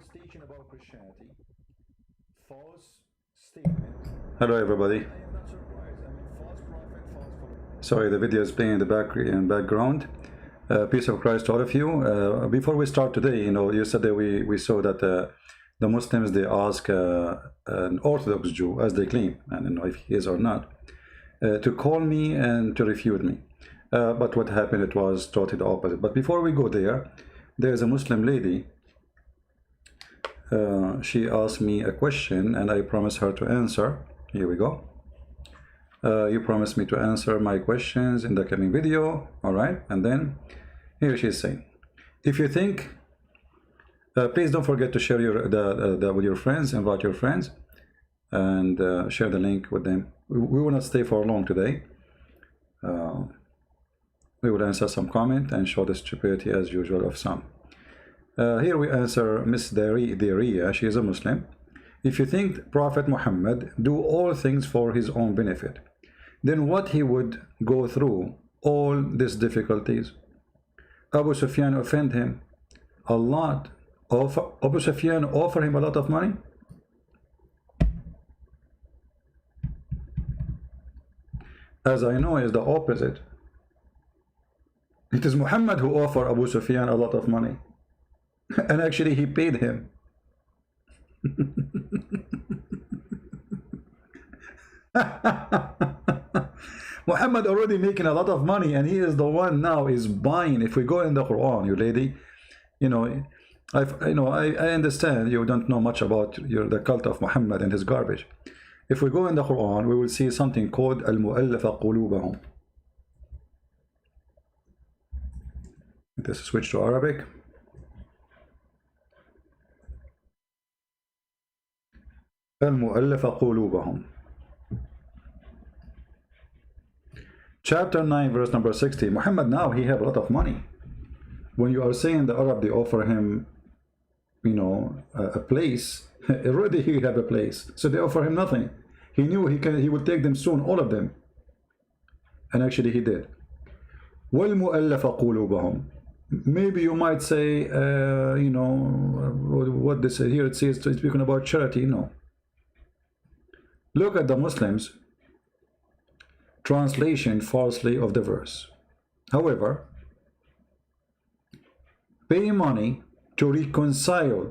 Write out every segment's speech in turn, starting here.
false teaching about Christianity, false statement. Hello everybody. I am not surprised. I mean, false prophet, false follower. Sorry, the video is playing in the background. Peace of Christ to all of you. Before we start today, yesterday we saw that the Muslims, they ask an Orthodox Jew, as they claim, and I don't know if he is or not, to call me and to refute me. But what happened, it was totally the opposite. But before we go there, there's a Muslim lady. She asked me a question and I promised her to answer. Here we go. You promised me to answer my questions in the coming video. All right. And then here she's saying, if you think, please don't forget to share with your friends, invite your friends, and share the link with them. We will not stay for long today. We will answer some comment and show the stupidity as usual of some. Here we answer Miss Daria. She is a Muslim. If you think Prophet Muhammad do all things for his own benefit, then what he would go through all these difficulties? Abu Sufyan offend him a lot. Abu Sufyan offer him a lot of money. As I know, is the opposite. It is Muhammad who offered Abu Sufyan a lot of money. And actually he paid him. Muhammad already making a lot of money, and he is the one now is buying. If we go in the Quran, you lady, I understand you don't know much about the cult of Muhammad and his garbage. If we go in the Quran, we will see something called al-mu'allafa qulubahum. Let's switch to Arabic. Al-mu'allafa qulubahum. Chapter 9, verse number 60. Muhammad now, he have a lot of money. When you are saying the Arab, they offer him, a place, already he have a place. So they offer him nothing. He knew he would take them soon, all of them. And actually he did. وَالْمُؤَلَّفَ قُلُوبَهُمْ. Maybe you might say, what this here it says, it's speaking about charity. No. Look at the Muslims' translation falsely of the verse. However, pay money to reconcile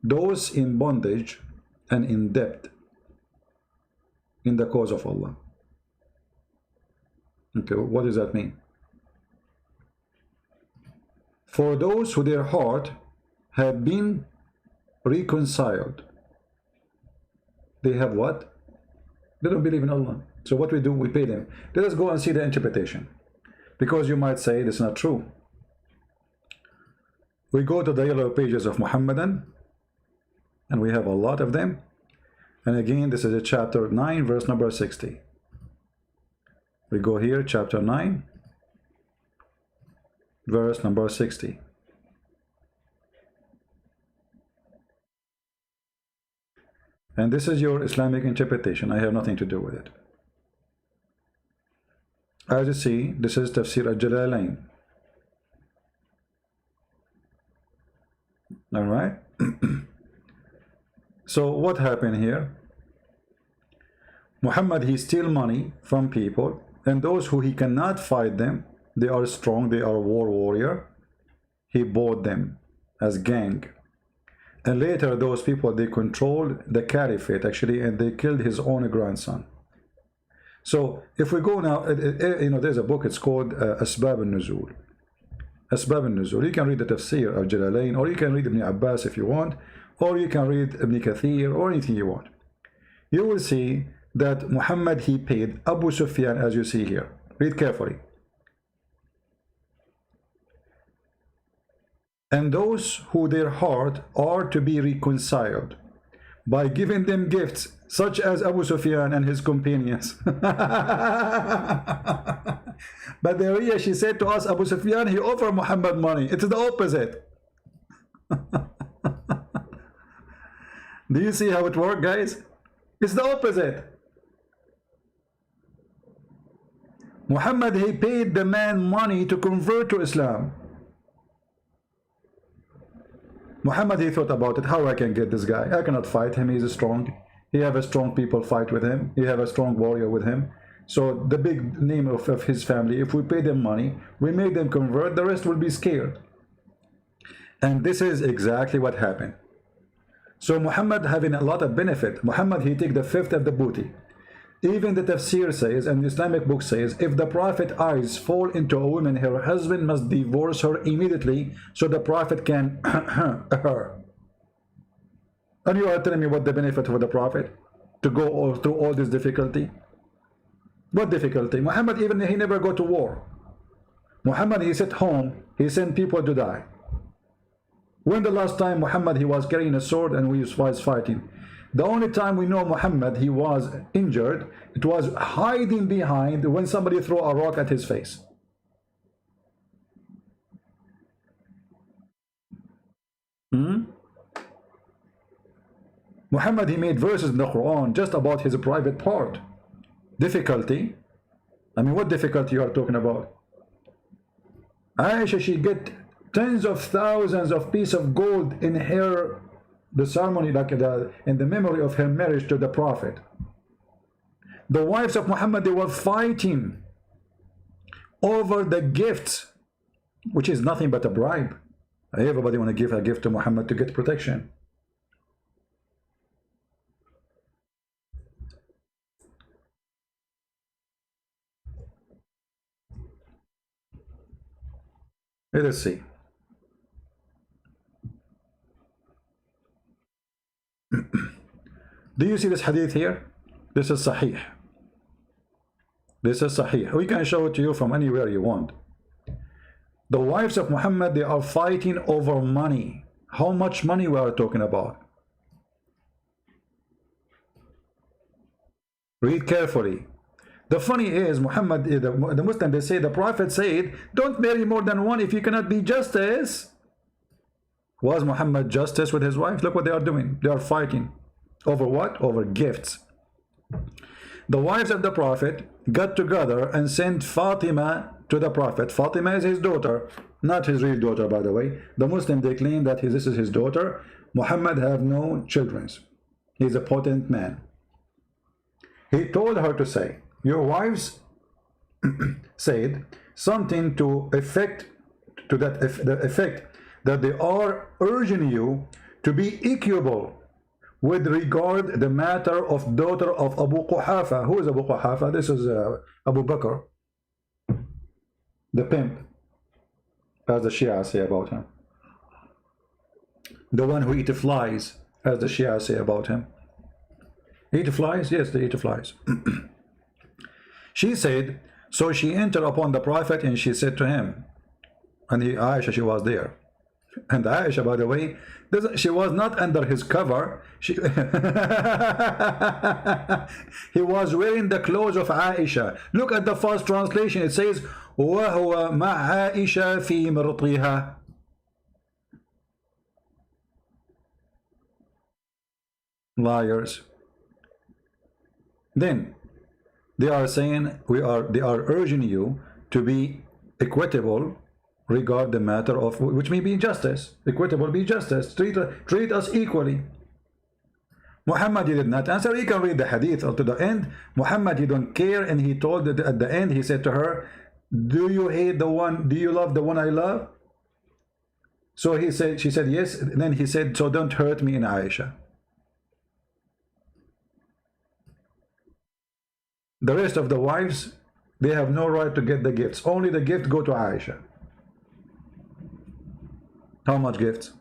those in bondage and in debt in the cause of Allah. Okay, what does that mean? For those who their heart have been reconciled, they have what? They don't believe in Allah. So what we do, we pay them. Let us go and see the interpretation, because you might say this is not true. We go to the yellow pages of Muhammadan, and we have a lot of them. And again, this is a chapter 9, verse number 60. We go here, chapter 9, verse number 60. And this is your Islamic interpretation. I have nothing to do with it. As you see, this is Tafsir al-Jalalain. All right. So what happened here? Muhammad, he steal money from people, and those who he cannot fight them, they are strong, they are war warrior. He bought them as gang. And later those people, they controlled the caliphate actually, and they killed his own grandson. So if we go now, there's a book, it's called Asbab al-Nuzul. Asbab al-Nuzul. You can read the Tafsir of Jalalain, or you can read Ibn Abbas if you want, or you can read Ibn Kathir, or anything you want. You will see that Muhammad, he paid Abu Sufyan, as you see here. Read carefully. And those who their heart are to be reconciled by giving them gifts, such as Abu Sufyan and his companions. But the Ria, she said to us, Abu Sufyan, he offered Muhammad money. It is the opposite. Do you see how it works, guys? It's the opposite. Muhammad, he paid the man money to convert to Islam. Muhammad, he thought about it, how I can get this guy. I cannot fight him, he's strong. He have a strong people fight with him. He have a strong warrior with him. So the big name of his family, if we pay them money, we make them convert, the rest will be scared. And this is exactly what happened. So Muhammad having a lot of benefit. Muhammad, he take the fifth of the booty. Even the tafsir says, and the Islamic book says, if the prophet eyes fall into a woman, her husband must divorce her immediately so the prophet can her. And you are telling me what the benefit for the prophet to go through all this difficulty? What difficulty? Muhammad, even he never go to war. Muhammad, he sat home, he sent people to die. When the last time Muhammad, he was carrying a sword and we was fighting? The only time we know Muhammad, he was injured, it was hiding behind when somebody threw a rock at his face. Muhammad, he made verses in the Quran just about his private part. Difficulty? I mean, what difficulty you are talking about? Aisha, she get tens of thousands of pieces of gold in her, the ceremony, like in the memory of her marriage to the Prophet. The wives of Muhammad, they were fighting over the gifts, which is nothing but a bribe. Everybody want to give a gift to Muhammad to get protection. Let us see. Do you see this hadith here? This is Sahih. This is Sahih. We can show it to you from anywhere you want. The wives of Muhammad, they are fighting over money. How much money we are talking about? Read carefully. The funny is, Muhammad, the Muslim, they say, the Prophet said, don't marry more than one if you cannot be justice. Was Muhammad justice with his wife? Look what they are doing. They are fighting. Over what? Over gifts. The wives of the Prophet got together and sent Fatima to the Prophet. Fatima is his daughter, not his real daughter, by the way. The Muslim, they claim that this is his daughter. Muhammad have no children. He's a potent man. He told her to say, your wives said something to the effect that they are urging you to be equable with regard the matter of daughter of Abu Quhafa. Who is Abu Quhafa? This is Abu Bakr, the pimp, as the Shia say about him. The one who eats flies, as the Shia say about him. Eat flies? Yes, they eat flies. She said, so she entered upon the Prophet and she said to him, and Aisha, she was there. And Aisha, by the way, she was not under his cover. He was wearing the clothes of Aisha. Look at the first translation. It says, وَهُوَ مَعْ عَائِشَ فِي مِرْطِهَا. Liars. Then they are saying they are urging you to be equitable regard the matter of, which may be justice. Equitable be justice. Treat us equally. Muhammad, he did not answer. You can read the hadith to the end. Muhammad, he don't care, and he told that at the end, he said to her, do you hate the one, do you love the one I love? So she said yes. And then he said, so don't hurt me in Aisha. The rest of the wives, they have no right to get the gifts. Only the gift go to Aisha. How much gifts?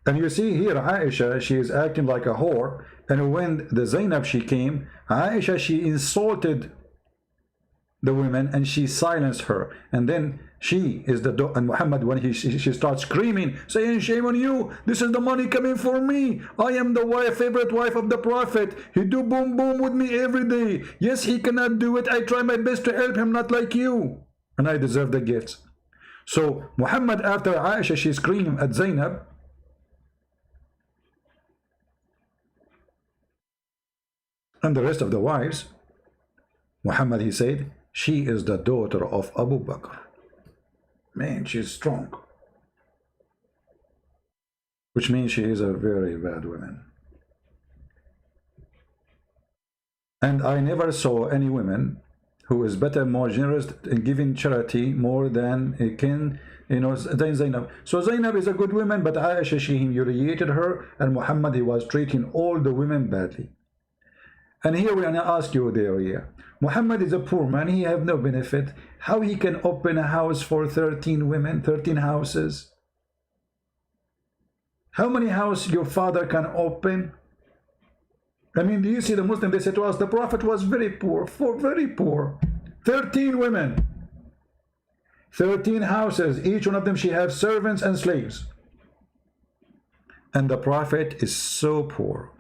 And you see here, Aisha, she is acting like a whore. And when the Zainab, she came, Aisha, she insulted the women and she silenced her. And then she is the and Muhammad, when she starts screaming, saying, shame on you, this is the money coming for me, I am the favorite wife of the Prophet, he do boom boom with me every day, yes, he cannot do it, I try my best to help him, not like you, and I deserve the gifts. So Muhammad, after Aisha, she screamed at Zainab, and the rest of the wives, Muhammad, he said, she is the daughter of Abu Bakr. Man, she's strong. Which means she is a very bad woman. And I never saw any woman who is better, more generous in giving charity more than it can, you know, than Zainab. So Zainab is a good woman, but Aisha, she humiliated her, and Muhammad, he was treating all the women badly. And here we are going to ask you there, here. Muhammad is a poor man, he have no benefit. How he can open a house for 13 women, 13 houses? How many houses your father can open? I mean, do you see the Muslim, they say to us, the Prophet was very poor, very poor. 13 women, 13 houses, each one of them she has servants and slaves. And the Prophet is so poor.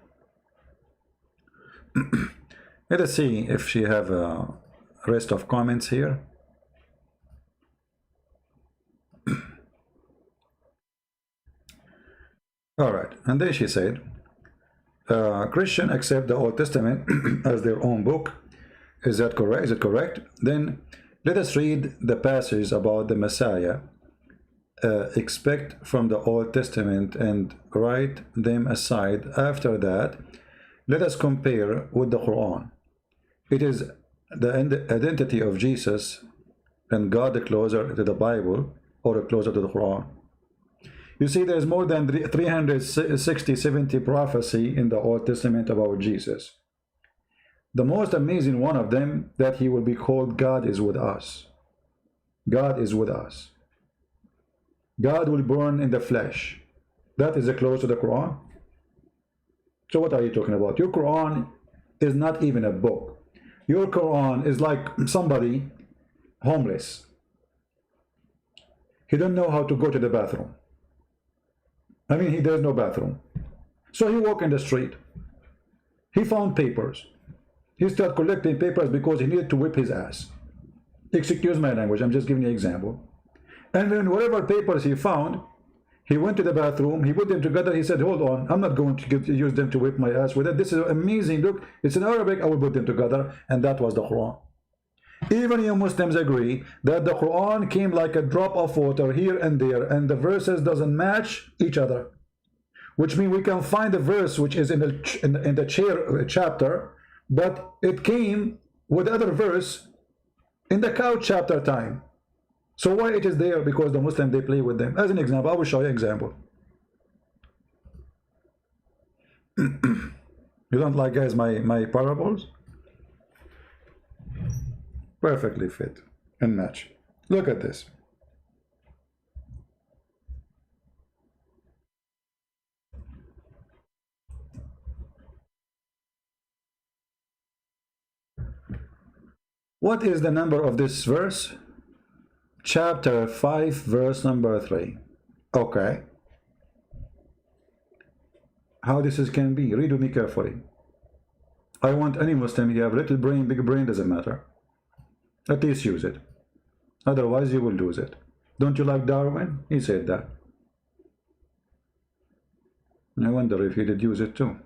Let us see if she have a rest of comments here. All right, and then she said, Christian accept the Old Testament as their own book. Is that correct? Is it correct? Then let us read the passage about the Messiah. Expect from the Old Testament and write them aside. After that, let us compare with the Quran. It is the identity of Jesus and God closer to the Bible or closer to the Quran. You see, there's more than 360-70 prophecy in the Old Testament about Jesus. The most amazing one of them, that he will be called God is with us. God is with us. God will burn in the flesh. That is close to the Quran. So what are you talking about? Your Quran is not even a book. Your Quran is like somebody homeless. He don't know how to go to the bathroom. I mean, there's no bathroom. So he walked in the street. He found papers. He started collecting papers because he needed to whip his ass. Excuse my language, I'm just giving you an example. And then whatever papers he found, he went to the bathroom, he put them together, he said, hold on, I'm not going to use them to whip my ass with it. This is amazing, look, it's in Arabic, I will put them together. And that was the Quran. Even you Muslims agree that the Quran came like a drop of water here and there, and the verses doesn't match each other. Which means we can find the verse which is in the chapter, but it came with other verse in the couch chapter time. So why it is there? Because the Muslims, they play with them. As an example, I will show you an example. You don't like, guys, my parables? Perfectly fit and match. Look at this. What is the number of this verse? Chapter 5, verse number 3. Okay. How this can be? Read with me carefully. I want any Muslim, you have little brain, big brain, doesn't matter. At least use it. Otherwise, you will lose it. Don't you like Darwin? He said that. I wonder if he did use it too.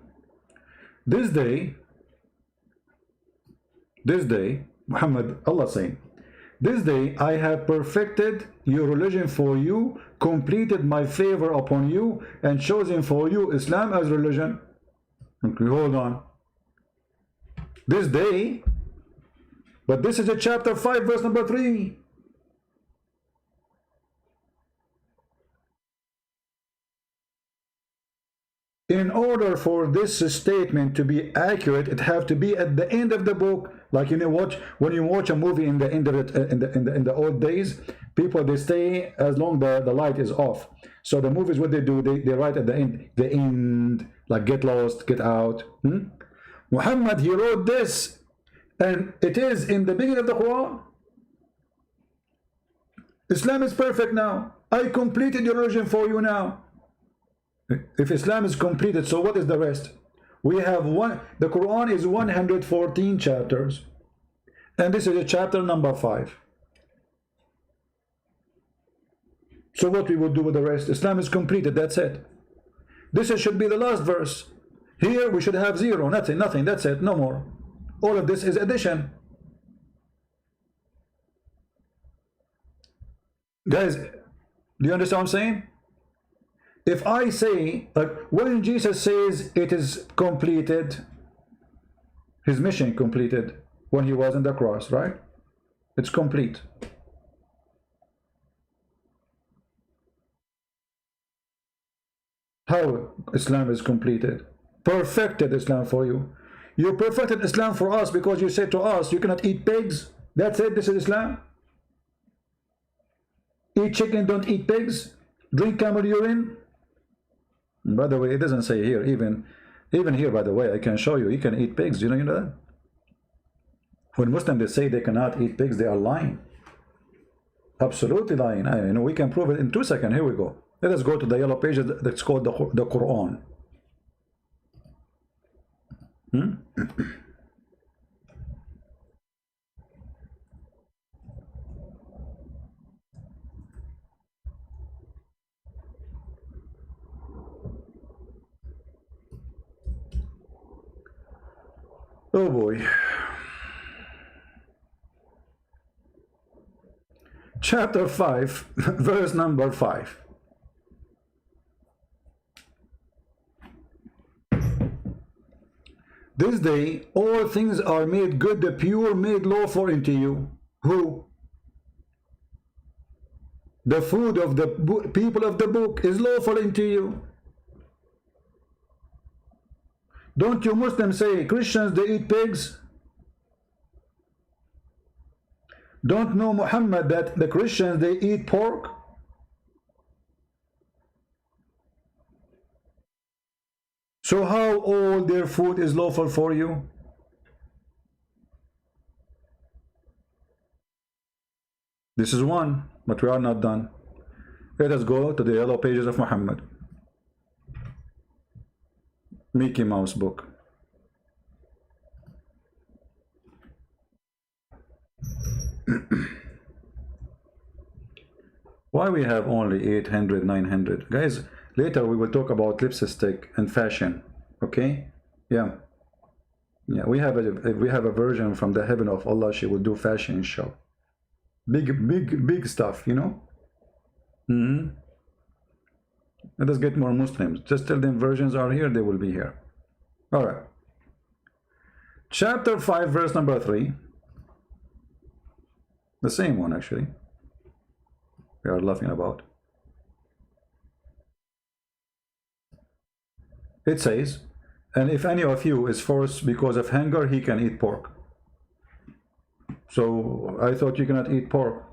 This day, Muhammad, Allah saying, this day I have perfected your religion for you, completed my favor upon you, and chosen for you Islam as religion. Okay, hold on. This day, but this is a chapter 5, verse number 3. In order for this statement to be accurate, it have to be at the end of the book. Like, you know, when you watch a movie in the end of it, in the old days, people, they stay as long the light is off. So the movies, what they do, they write at the end, like get lost, get out. Muhammad, he wrote this, and it is in the beginning of the Quran. Islam is perfect now. I completed your religion for you now. If Islam is completed, so what is the rest? We have the Quran is 114 chapters, and this is a chapter number 5. So what we would do with the rest? Islam is completed, that's it. This should be the last verse. Here we should have 0, nothing, that's it, no more. All of this is addition. Guys, do you understand what I'm saying? If I say, like, when Jesus says it is completed, his mission completed when he was on the cross, right? It's complete. How Islam is completed? Perfected Islam for you. You perfected Islam for us because you said to us, you cannot eat pigs. That's it, this is Islam. Eat chicken, don't eat pigs. Drink camel urine. By the way, it doesn't say here, even here, by the way, I can show you, you can eat pigs. You know that? When Muslims they say they cannot eat pigs, they are lying. Absolutely lying. I know we can prove it in 2 seconds. Here we go. Let us go to the yellow page that's called the Quran. Oh boy. Chapter 5, verse number 5. This day all things are made good, the pure made lawful unto you. Who? The food of the people of the book is lawful unto you. Don't you Muslims say Christians they eat pigs? Don't know Muhammad that the Christians they eat pork? So how all their food is lawful for you? This is one, but we are not done. Let us go to the yellow pages of Muhammad. Mickey Mouse book. Why we have only 800, 900? Guys, later we will talk about lipstick and fashion. Okay? Yeah. Yeah, we have a version from the heaven of Allah. She will do fashion show. Big stuff, you know? Let us get more Muslims. Just tell them versions are here, they will be here. All right. Chapter 5, verse number 3. The same one, actually. We are laughing about. It says, and if any of you is forced because of hunger, he can eat pork. So I thought you cannot eat pork.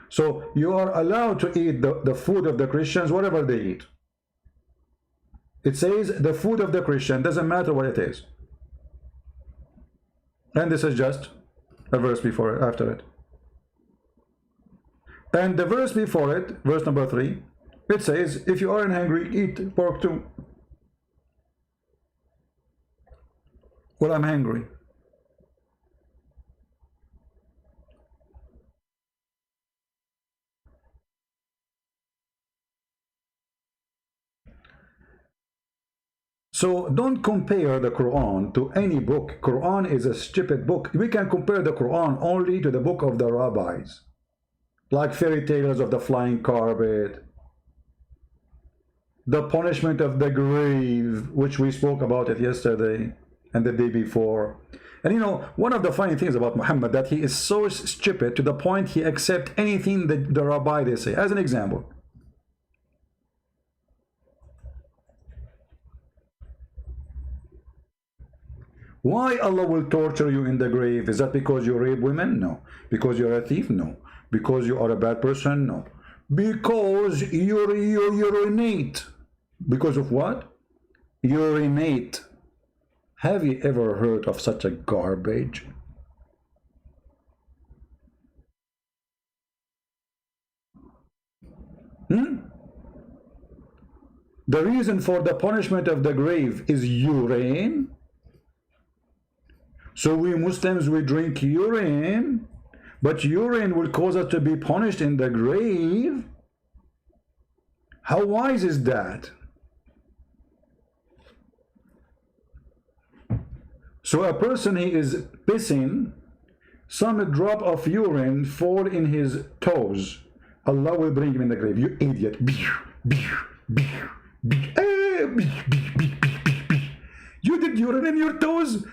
So you are allowed to eat the food of the Christians, whatever they eat. It says the food of the Christian, doesn't matter what it is. And this is just a verse before it, after it. And the verse before it, verse number 3, it says, if you aren't hungry, eat pork too. Well, I'm hungry. So don't compare the Quran to any book. Quran is a stupid book. We can compare the Quran only to the book of the rabbis. Like fairy tales of the flying carpet, the punishment of the grave, which we spoke about it yesterday and the day before. And you know, one of the funny things about Muhammad, that he is so stupid to the point he accepts anything that the rabbi they say. As an example, why Allah will torture you in the grave? Is that because you rape women? No. Because you're a thief? No. Because you are a bad person? No. Because you urinate. Because of what? Urinate. Have you ever heard of such a garbage? The reason for the punishment of the grave is urine. So we Muslims, we drink urine, but urine will cause us to be punished in the grave. How wise is that? So a person, he is pissing, some drop of urine fall in his toes. Allah will bring him in the grave. You idiot. You did urine in your toes.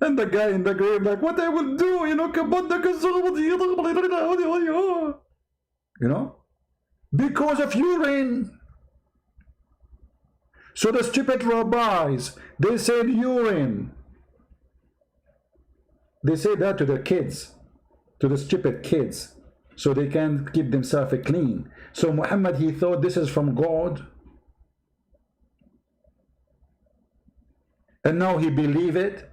And the guy in the grave like, what I will do, you know, because of urine. So the stupid rabbis, they said urine. They say that to the kids, to the stupid kids, so they can keep themselves clean. So Muhammad, he thought this is from God, and now he believe it.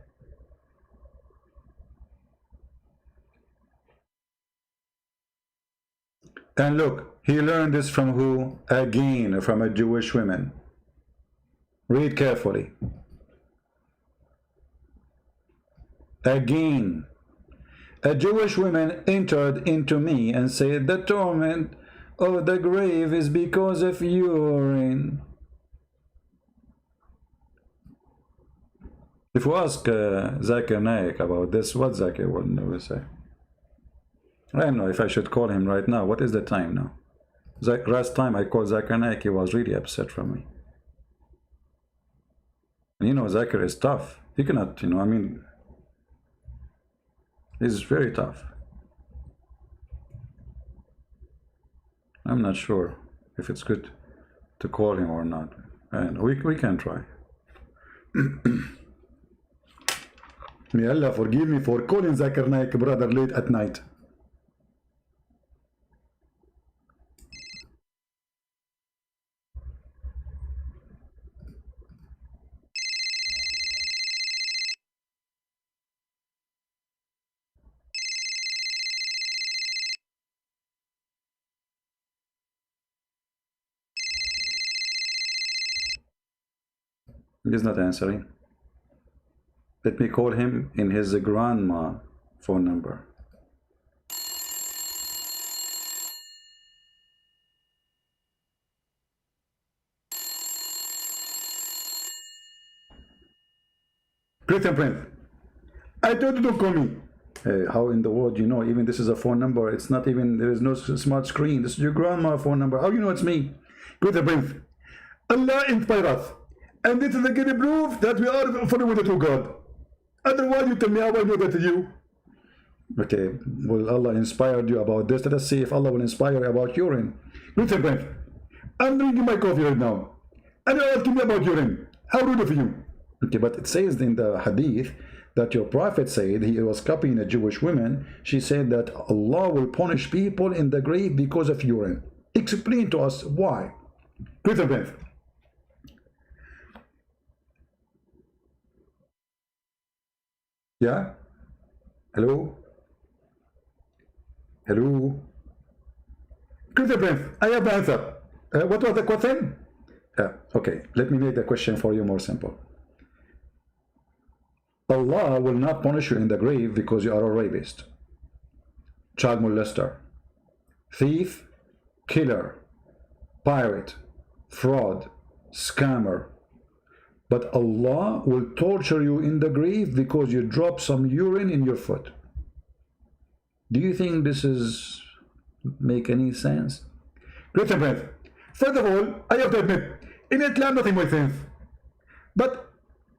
And look, he learned this from who? Again, from a Jewish woman. Read carefully. Again, a Jewish woman entered into me and said, the torment of the grave is because of urine. If we ask Zakir Naik about this, what Zakir will say? I don't know if I should call him right now. What is the time now? Last time I called Zakir Naik, he was really upset from me. You know, Zakir is tough. He cannot, you know, I mean, he's very tough. I'm not sure if it's good to call him or not. And we can try. May Allah forgive me for calling Zakir Naik brother late at night. He's not answering. Let me call him in his grandma phone number. Christian Prince, I told you to call me. How in the world you know? Even this is a phone number. It's not even, there is no smart screen. This is your grandma phone number. How you know it's me? Christian Prince, Allah inspire us. And this is again a proof that we are following the true God. Otherwise, you tell me how I know that to you. Okay, will Allah inspired you about this? Let us see if Allah will inspire you about urine. Listen, friend, I'm drinking my coffee right now, and you're asking me about urine. How rude of you. Okay, but it says in the hadith that your prophet said, he was copying a Jewish woman. She said that Allah will punish people in the grave because of urine. Explain to us why. Listen, friend. Yeah? Hello? Hello? Christian Prince, I have the answer. What was the question? Okay, let me make the question for you more simple. Allah will not punish you in the grave because you are a rapist, child molester, thief, killer, pirate, fraud, scammer. But Allah will torture you in the grave because you dropped some urine in your foot. Do you think this is make any sense? Christian Prince, first of all, I have to admit, in Islam nothing makes sense. But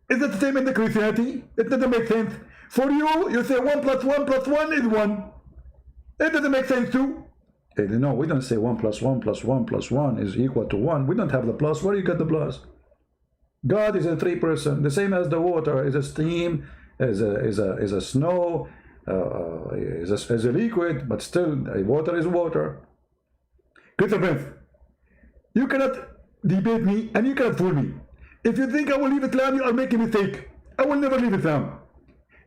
is it the same in the Christianity? It doesn't make sense. For you, you say 1 + 1 + 1 is 1. It doesn't make sense too. No, we don't say 1 + 1 + 1 + 1 is equal to 1. We don't have the plus. Where do you get the plus? God is a three-person, the same as the water is a steam, is a snow, is a liquid, but still water is water. Christian Prince, you cannot debate me and you cannot fool me. If you think I will leave Islam, you are making a mistake. I will never leave Islam,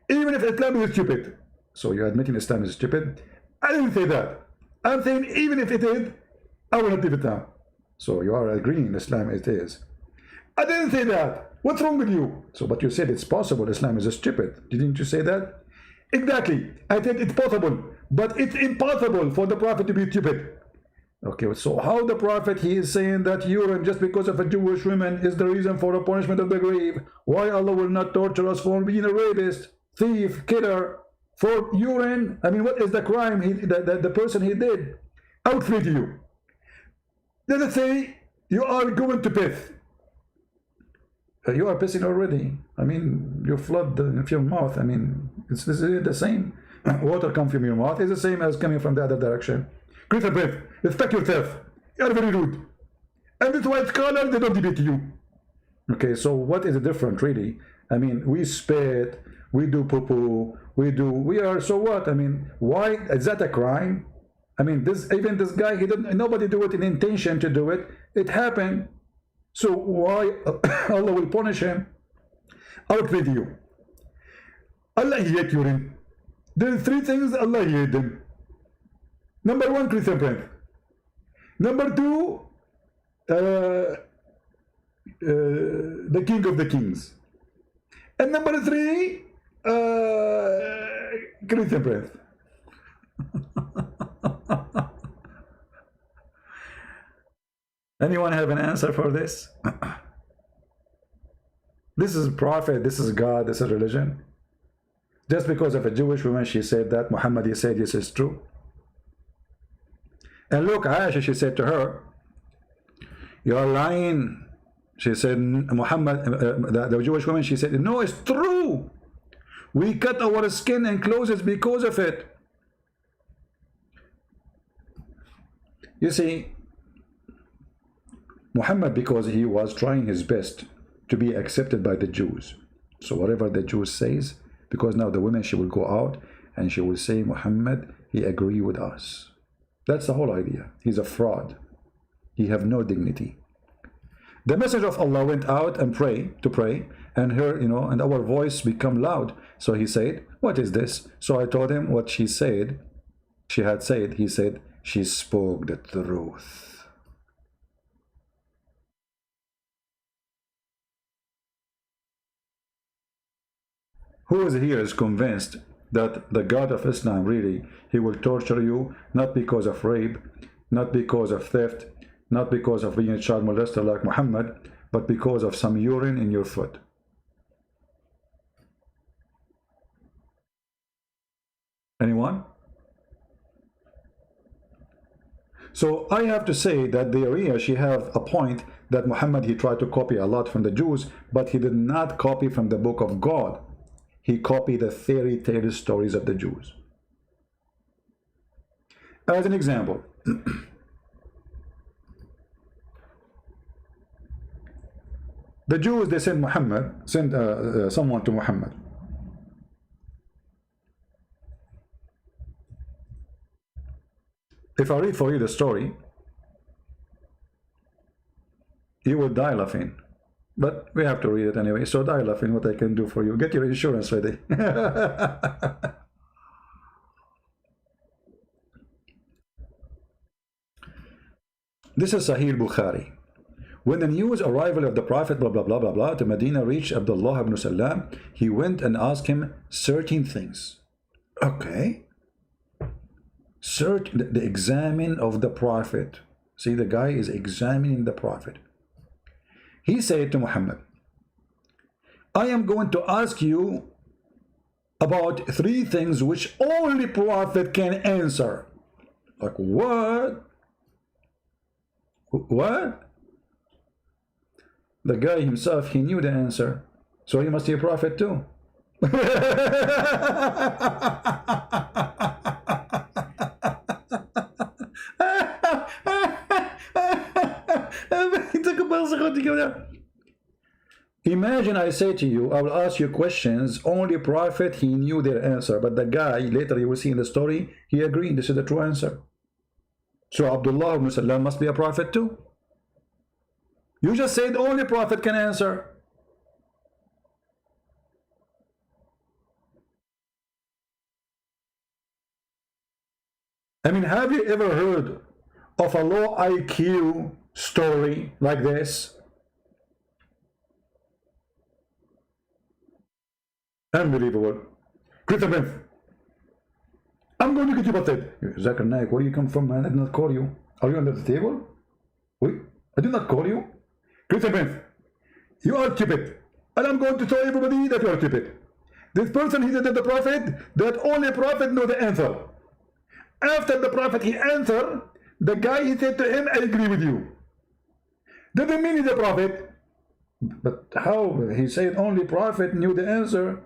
even if Islam is stupid. So you're admitting Islam is stupid? I didn't say that. I'm saying even if it is, I will not leave Islam. So you are agreeing Islam it is. I didn't say that. What's wrong with you? So, but you said it's possible Islam is stupid. Didn't you say that? Exactly. I said it's possible, but it's impossible for the Prophet to be stupid. Okay, so how the Prophet, he is saying that urine just because of a Jewish woman is the reason for the punishment of the grave? Why Allah will not torture us for being a rapist? thief, killer, for urine. I mean, what is the crime the person he did? Out with you. Let's say you are going to piss. You are pissing already. I mean, you flood your mouth. I mean, it's the same. Water comes from your mouth. It's the same as coming from the other direction. ChristianPrince, respect yourself. You are very rude. And this white collar, they don't debate you. Okay, so what is the difference really? I mean, we spit, we do poo-poo, we are, so what? I mean, why is that a crime? I mean, even this guy, nobody do it in intention to do it. It happened. So why Allah will punish him? Out with you. Allah hate urine. There are three things Allah hate them. Number one, ChristianPrince. Number two, the king of the kings. And number three, ChristianPrince. Anyone have an answer for this? This is prophet, this is God, this is religion. Just because of a Jewish woman, she said that Muhammad, he said this is true. And look, Aisha, she said to her, you are lying. She said, Muhammad, the Jewish woman, she said, no, it's true. We cut our skin and clothes because of it. You see, Muhammad, because he was trying his best to be accepted by the Jews. So whatever the Jews says, because now the woman, she will go out and she will say, Muhammad, he agree with us. That's the whole idea. He's a fraud. He have no dignity. The message of Allah went out and pray, and her, and our voice become loud. So he said, what is this? So I told him what she said. She had said, he said, she spoke the truth. Who is here is convinced that the God of Islam, really, he will torture you, not because of rape, not because of theft, not because of being a child molester like Muhammad, but because of some urine in your foot. Anyone? So I have to say that the area, she have a point that Muhammad, he tried to copy a lot from the Jews, but he did not copy from the book of God. He copied the fairy tale stories of the Jews. As an example, the Jews, they sent someone to Muhammad. If I read for you the story, you will die laughing. But we have to read it anyway, so die laughing. What I can do for you. Get your insurance ready. This is Sahih Bukhari. When the news arrival of the Prophet blah blah blah blah blah to Medina reached Abdullah ibn Salam, he went and asked him certain things. Okay. The examine of the Prophet. See, the guy is examining the Prophet. He said to Muhammad, I am going to ask you about three things which only Prophet can answer. Like, what? What? The guy himself, he knew the answer. So he must be a prophet too. Imagine I say to you, I will ask you questions, only prophet, he knew their answer, but the guy, later you will see in the story, he agreed, this is the true answer. So Abdullah ibn Salam must be a prophet too. You just said only prophet can answer. I mean, have you ever heard of a low IQ story like this? Unbelievable. ChristianPrince, I'm going to get you busted. Zakir Naik, where you come from, man? I did not call you. Are you under the table? Wait, I did not call you. ChristianPrince, you are stupid. And I'm going to tell everybody that you are stupid. This person, he said to the Prophet that only Prophet know the answer. After the Prophet he answered, the guy, he said to him, I agree with you. Doesn't mean he's a Prophet. But how? He said only Prophet knew the answer.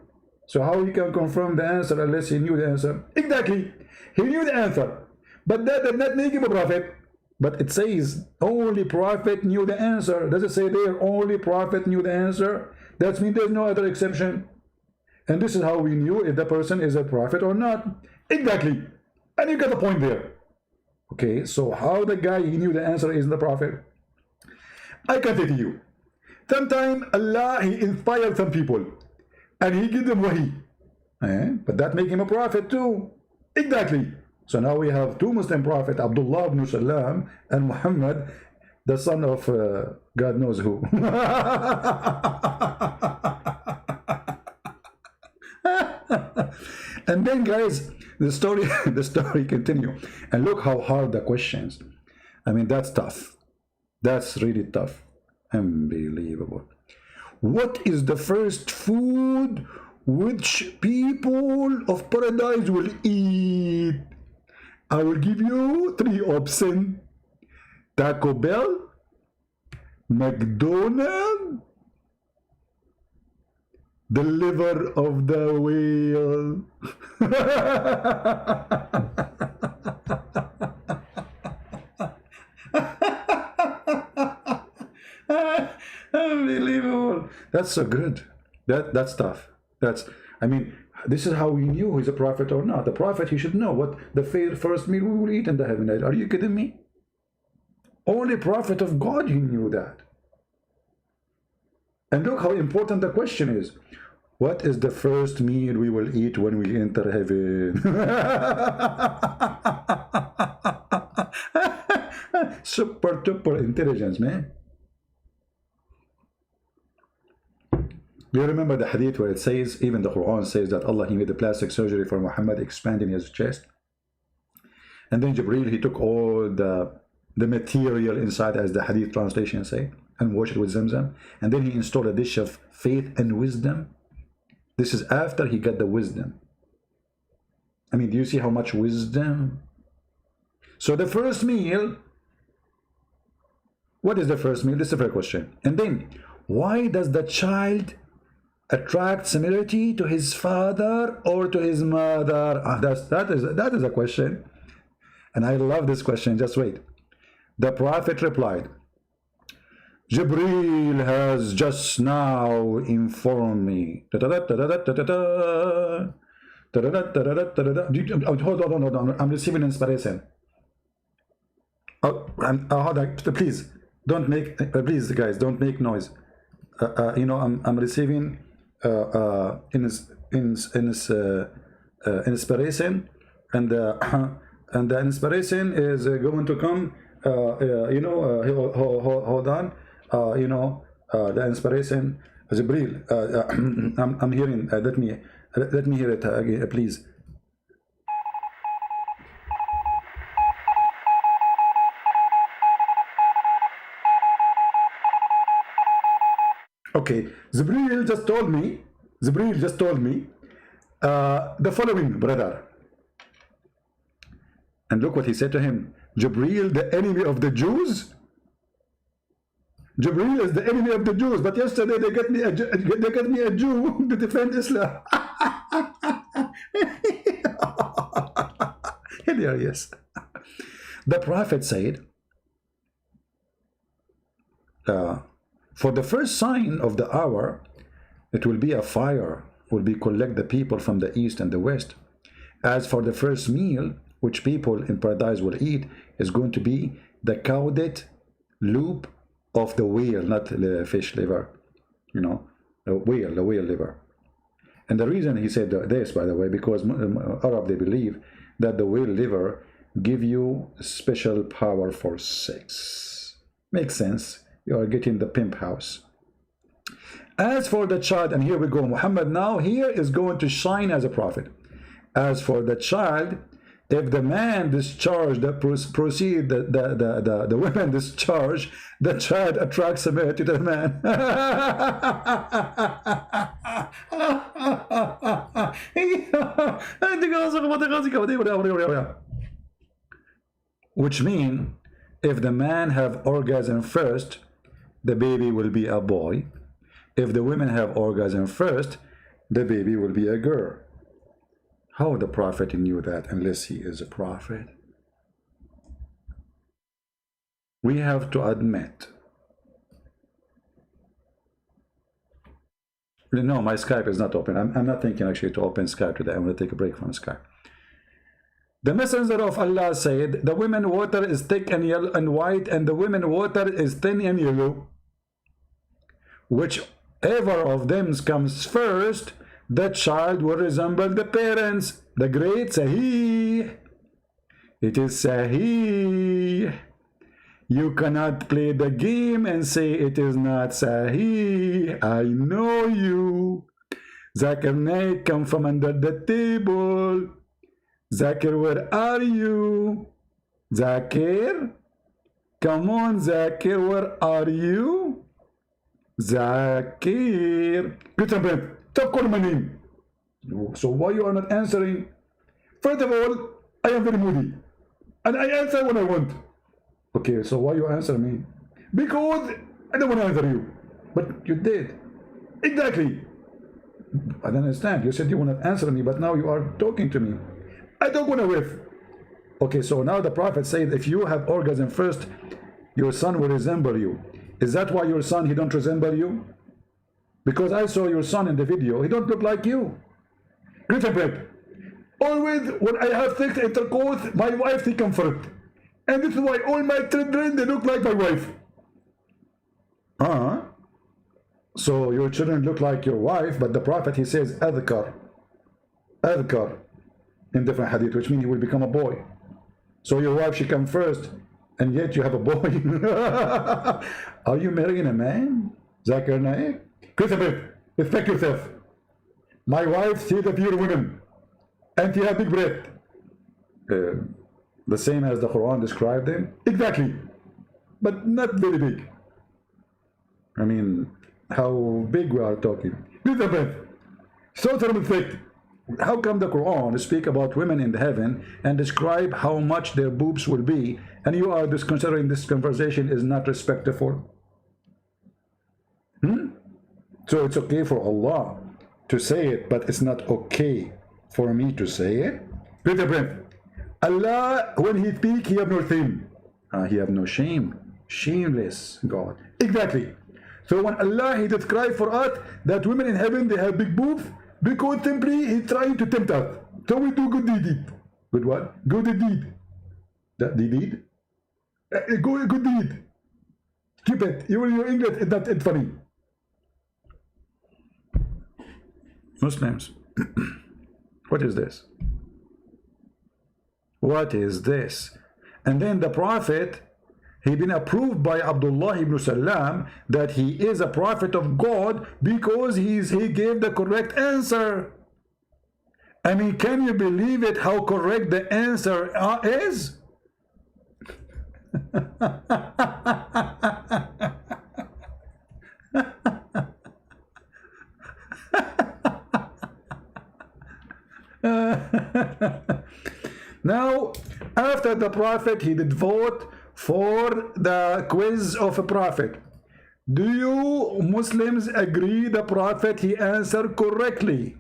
So how he can confirm the answer unless he knew the answer? Exactly. He knew the answer. But that did not make him a Prophet. But it says only Prophet knew the answer. Does it say there only Prophet knew the answer? That means there's no other exception. And this is how we knew if the person is a Prophet or not. Exactly. And you got the point there. Okay, so how the guy, he knew the answer is the Prophet? I can say to you, sometimes Allah, he inspired some people and he gives them wahi. But that make him a prophet too. Exactly. So now we have two Muslim prophets, Abdullah ibn Salam and Muhammad, the son of God knows who. And then guys, the story continue. And look how hard the questions. I mean, that's tough. That's really tough. Unbelievable. What is the first food which people of paradise will eat? I will give you three options. Taco Bell, McDonald's, the liver of the whale. Unbelievable. That's so good. That's tough. I mean, this is how we knew he's a prophet or not. The prophet, he should know what the first meal we will eat in the heaven. Are you kidding me? Only prophet of God, he knew that. And look how important the question is. What is the first meal we will eat when we enter heaven? Super duper intelligence, man. Do you remember the hadith where it says, even the Quran says that Allah, he made the plastic surgery for Muhammad, expanding his chest? And then Jibreel, he took all the material inside, as the hadith translation say, and washed it with Zamzam. And then he installed a dish of faith and wisdom. This is after he got the wisdom. I mean, do you see how much wisdom? So the first meal, what is the first meal? This is the first question. And then, why does the child attract similarity to his father or to his mother? That is a question. And I love this question. Just wait. The Prophet replied, Jibreel has just now informed me. Hold on. I'm receiving inspiration. Please don't make. Please, guys, don't make noise. You know, I'm receiving inspiration, and the inspiration is going to come. You know, hold on. You know, the inspiration, Jibreel. I'm hearing. Let me hear it again, please. Okay, Jibreel just told me the following, brother. And look what he said to him. Jibreel, the enemy of the Jews? Jibreel is the enemy of the Jews, but yesterday they got me a Jew to defend Islam. Hilarious. The Prophet said, for the first sign of the hour, it will be a fire, will be collect the people from the east and the west. As for the first meal, which people in paradise will eat, is going to be the caudate loop of the whale, not the fish liver, you know, the whale liver. And the reason he said this, by the way, because Arab, they believe that the whale liver give you special power for sex. Makes sense. You are getting the pimp house. As for the child, and here we go, Muhammad now here is going to shine as a prophet. As for the child, if the man discharge the proceed, the women discharge, the child attracts a to the man. Which mean if the man have orgasm first, the baby will be a boy. If the women have orgasm first, the baby will be a girl. How the prophet knew that unless he is a prophet? We have to admit. No, my Skype is not open. I'm not thinking actually to open Skype today. I'm going to take a break from Skype. The messenger of Allah said, the women water is thick and yellow and white, and the women water is thin and yellow. Whichever of them comes first, the child will resemble the parents. The great Sahih. It is Sahih. You cannot play the game and say it is not Sahih. I know you. Zakir Naik come from under the table. Zakir, where are you? Zakir? Come on, Zakir, where are you? Zakir. ChristianPrince, stop calling my name. So why you are not answering? First of all, I am very moody. And I answer when I want. Okay, so why you answer me? Because I don't want to answer you. But you did. Exactly. I don't understand. You said you want to answer me, but now you are talking to me. I don't want to whiff. Okay, so now the prophet said, if you have orgasm first, your son will resemble you. Is that why your son, he don't resemble you? Because I saw your son in the video. He don't look like you. ChristianPrince, always when I have sex intercourse, my wife take comfort. And this is why all my children, they look like my wife. So your children look like your wife, but the prophet, he says, adhkar. Adhkar. In different hadith, which means he will become a boy. So your wife, she come first, and yet you have a boy. Are you marrying a man? Zakir Naik? ChristianPrince, respect yourself. My wife, she's a pure woman, and she has big breath. The same as the Quran described them? Exactly. But not very big. I mean, how big we are talking. ChristianPrince, so respect. How come the Quran speak about women in the heaven and describe how much their boobs will be, and you are just considering this conversation is not respectful? So it's okay for Allah to say it, but it's not okay for me to say it? Allah, when he speak, he have no shame. He have no shame. Shameless God. Exactly. So when Allah, he described for us that women in heaven, they have big boobs, because simply he's trying to tempt us. So we do good deed. Good what? Good deed. That deed? Good deed. Keep it. Your English is not funny. Muslims. What is this? What is this? And then the prophet, he been approved by Abdullah ibn Salam that he is a prophet of God because he gave the correct answer. I mean, can you believe it, how correct the answer is? Now, after the prophet, he did vote for the quiz of a prophet. Do you Muslims agree the prophet, he answered correctly?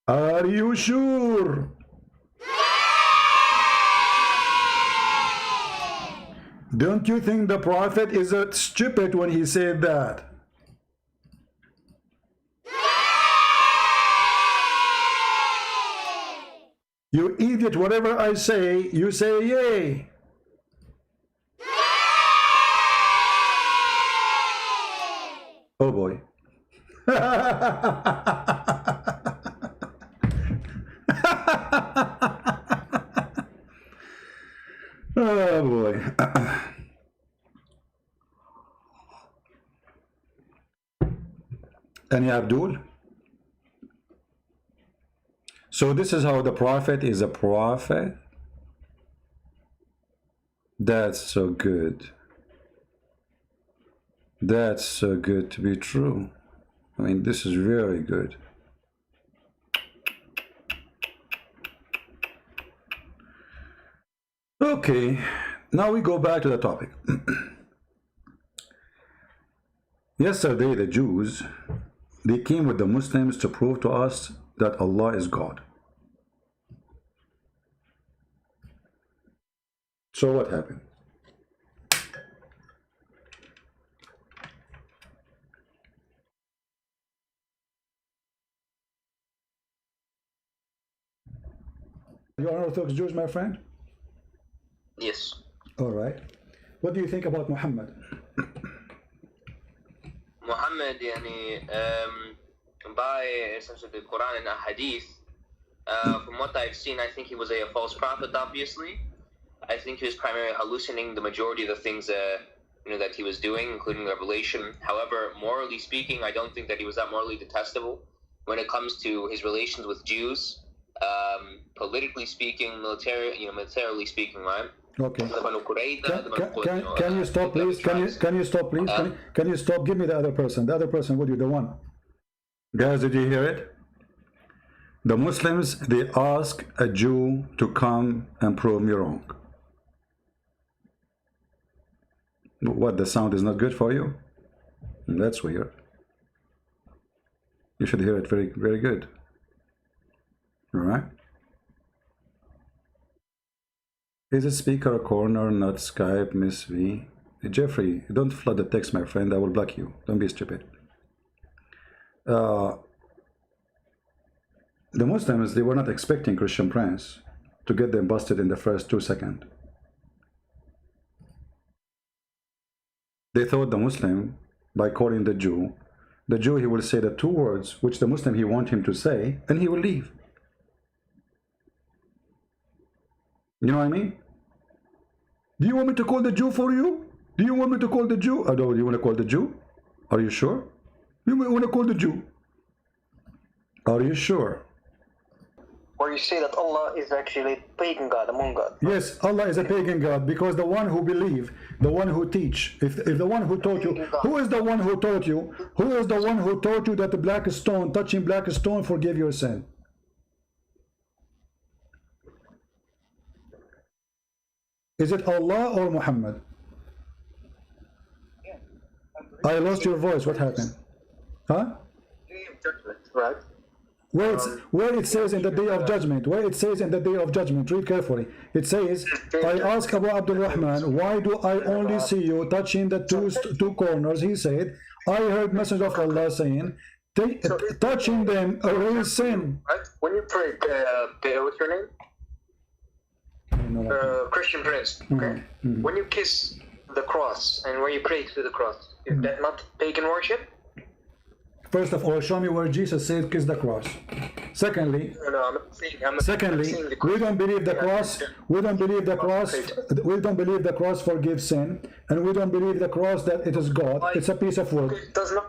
Are you sure? Don't you think the prophet is stupid when he said that? You idiot, whatever I say, you say yay. Oh boy. Oh boy. Any Abdul? So this is how the prophet is a prophet. That's so good. That's so good to be true. I mean, this is very good. Okay, now we go back to the topic. Yesterday, the Jews, they came with the Muslims to prove to us that Allah is God. So what happened? You are Orthodox Jews, my friend? Yes. All right. What do you think about Muhammad? Muhammad, by essentially the Quran and Hadith, from what I've seen, I think he was a false prophet, obviously. I think he was primarily hallucinating the majority of the things that he was doing, including revelation. However, morally speaking, I don't think that he was that morally detestable when it comes to his relations with Jews. Politically speaking, militarily speaking, right? Okay. Can you stop, please? Can you stop, please? Can you stop? Give me the other person. The other person with you, the one. Guys, did you hear it? The Muslims, they ask a Jew to come and prove me wrong. What, the sound is not good for you? That's weird. You should hear it very, very good. All right. Is it speaker corner, not Skype, Miss V? Jeffrey, don't flood the text, my friend. I will block you. Don't be stupid. The Muslims, they were not expecting Christian Prince to get them busted in the first 2 seconds. They thought the Muslim, by calling the Jew, he will say the 2 words which the Muslim he want him to say, and he will leave. You know what I mean? Do you want me to call the Jew for you? Do you want me to call the Jew? Oh, no, you want to call the Jew? Are you sure? You want to call the Jew? Are you sure? Or you say that Allah is actually pagan God among God. Yes, Allah is a pagan God, because the one who believe, the one who teach, if the one who taught you, who is the one who taught you? Who is the one who taught you that the black stone, touching black stone, forgive your sin? Is it Allah or Muhammad? I lost your voice. What happened? Huh? Right. Where it says in the day of judgment, where it says in the day of judgment, read carefully. It says, I asked Abu Abdul Rahman, why do I only see you touching the two corners? He said, I heard Messenger of Allah saying, touching them erase sin. Right? When you pray, what's your name? Christian Prince. Okay. When you kiss the cross and when you pray to the cross, is that not pagan worship? First of all, show me where Jesus said kiss the cross. Secondly, we don't believe the cross. We don't believe the cross. We don't believe the cross forgives sin, and we don't believe the cross that it is God. It's a piece of wood.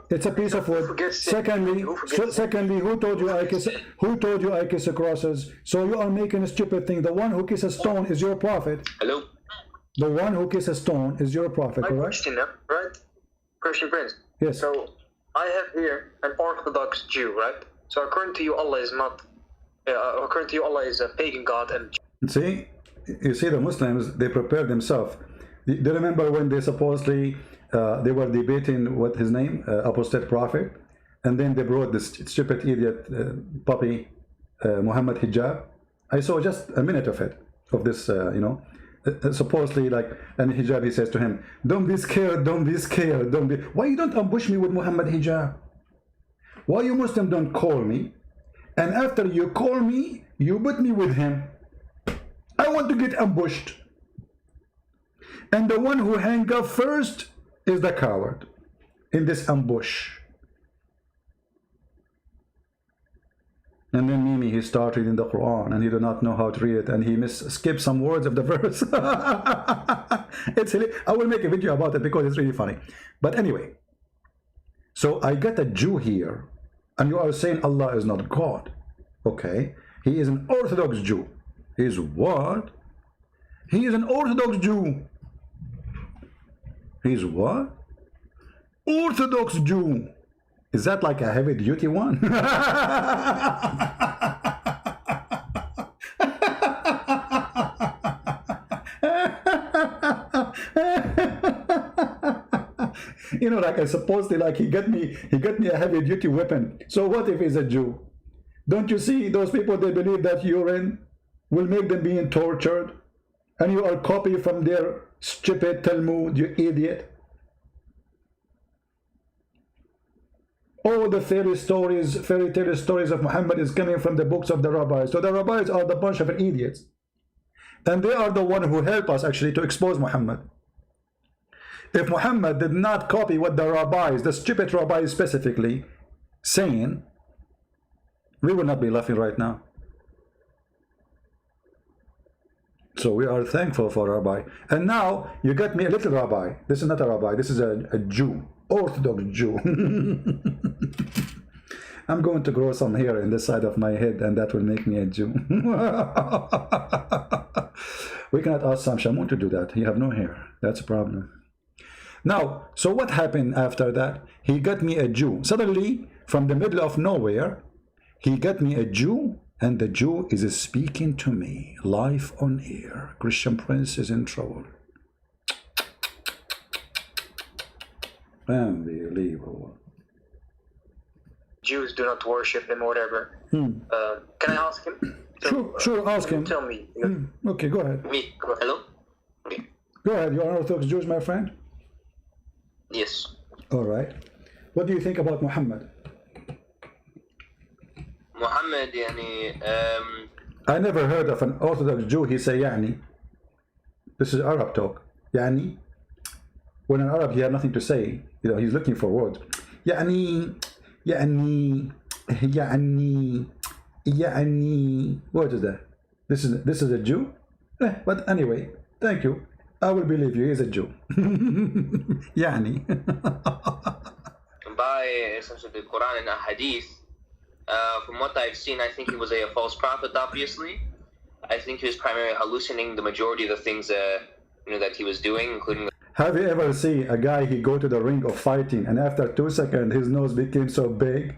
It's a piece of wood. Secondly, who told you I kiss? Who told you I kiss the crosses? So you are making a stupid thing. The one who kisses stone is your prophet. Hello. The one who kisses stone is your prophet, correct? Christian, right? Christian Prince. Yes. So I have here an Orthodox Jew, right? So according to you, Allah is not. According to you, Allah is a pagan God. And see, you see, the Muslims, they prepare themselves. Do you remember when they supposedly they were debating what his name, apostate prophet, and then they brought this stupid idiot puppy, Muhammad Hijab. I saw just a minute of it, of this, supposedly like, and Hijab, he says to him, don't be scared, don't be scared, don't be. Why you don't ambush me with Muhammad Hijab? Why you Muslim don't call me, and after you call me, you put me with him? I want to get ambushed. And the one who hang up first is the coward in this ambush. And then Mimi, he started reading the Quran and he did not know how to read it, and he skipped some words of the verse. It's silly. I will make a video about it because it's really funny. But anyway, so I get a Jew here, and you are saying Allah is not God. Okay, He is an Orthodox Jew. He is what? He is an Orthodox Jew. He is what? Orthodox Jew. Is that like a heavy duty one? You know, like I supposedly, like he got me a heavy duty weapon. So what if he's a Jew? Don't you see those people, they believe that urine will make them being tortured, and you are copying from their stupid Talmud, you idiot. All the fairy tale stories of Muhammad is coming from the books of the rabbis. So the rabbis are the bunch of idiots, and they are the one who help us actually to expose Muhammad. If Muhammad did not copy what the rabbis, the stupid rabbis specifically, saying, we would not be laughing right now. So we are thankful for rabbi. And now you got me a little rabbi. This is not a rabbi, this is a Jew, Orthodox Jew. I'm going to grow some hair in the side of my head, and that will make me a Jew. We cannot ask Sam Shamoun to do that. You have no hair. That's a problem. Now, so what happened after that? He got me a Jew. Suddenly, from the middle of nowhere, he got me a Jew, and the Jew is speaking to me live on air. Christian Prince is in trouble. Unbelievable. Jews do not worship him or whatever. Can I ask him? So, sure, ask him. Tell me. Okay, go ahead. Me. Hello? Okay. Go ahead. You're an Orthodox Jew, my friend? Yes. All right. What do you think about Muhammad? Muhammad, yani, I never heard of an Orthodox Jew, he say يعني. This is Arab talk. يعني. When an Arab, he had nothing to say. You know, he's looking for words. يعني. What is that? This is a Jew? But anyway, thank you. I will believe you. He's a Jew. يعني. By essentially the Quran and a Hadith, from what I've seen, I think he was a false prophet. Obviously, I think he was primarily hallucinating the majority of the things that he was doing, including. Have you ever seen a guy, he go to the ring of fighting, and after 2 seconds his nose became so big?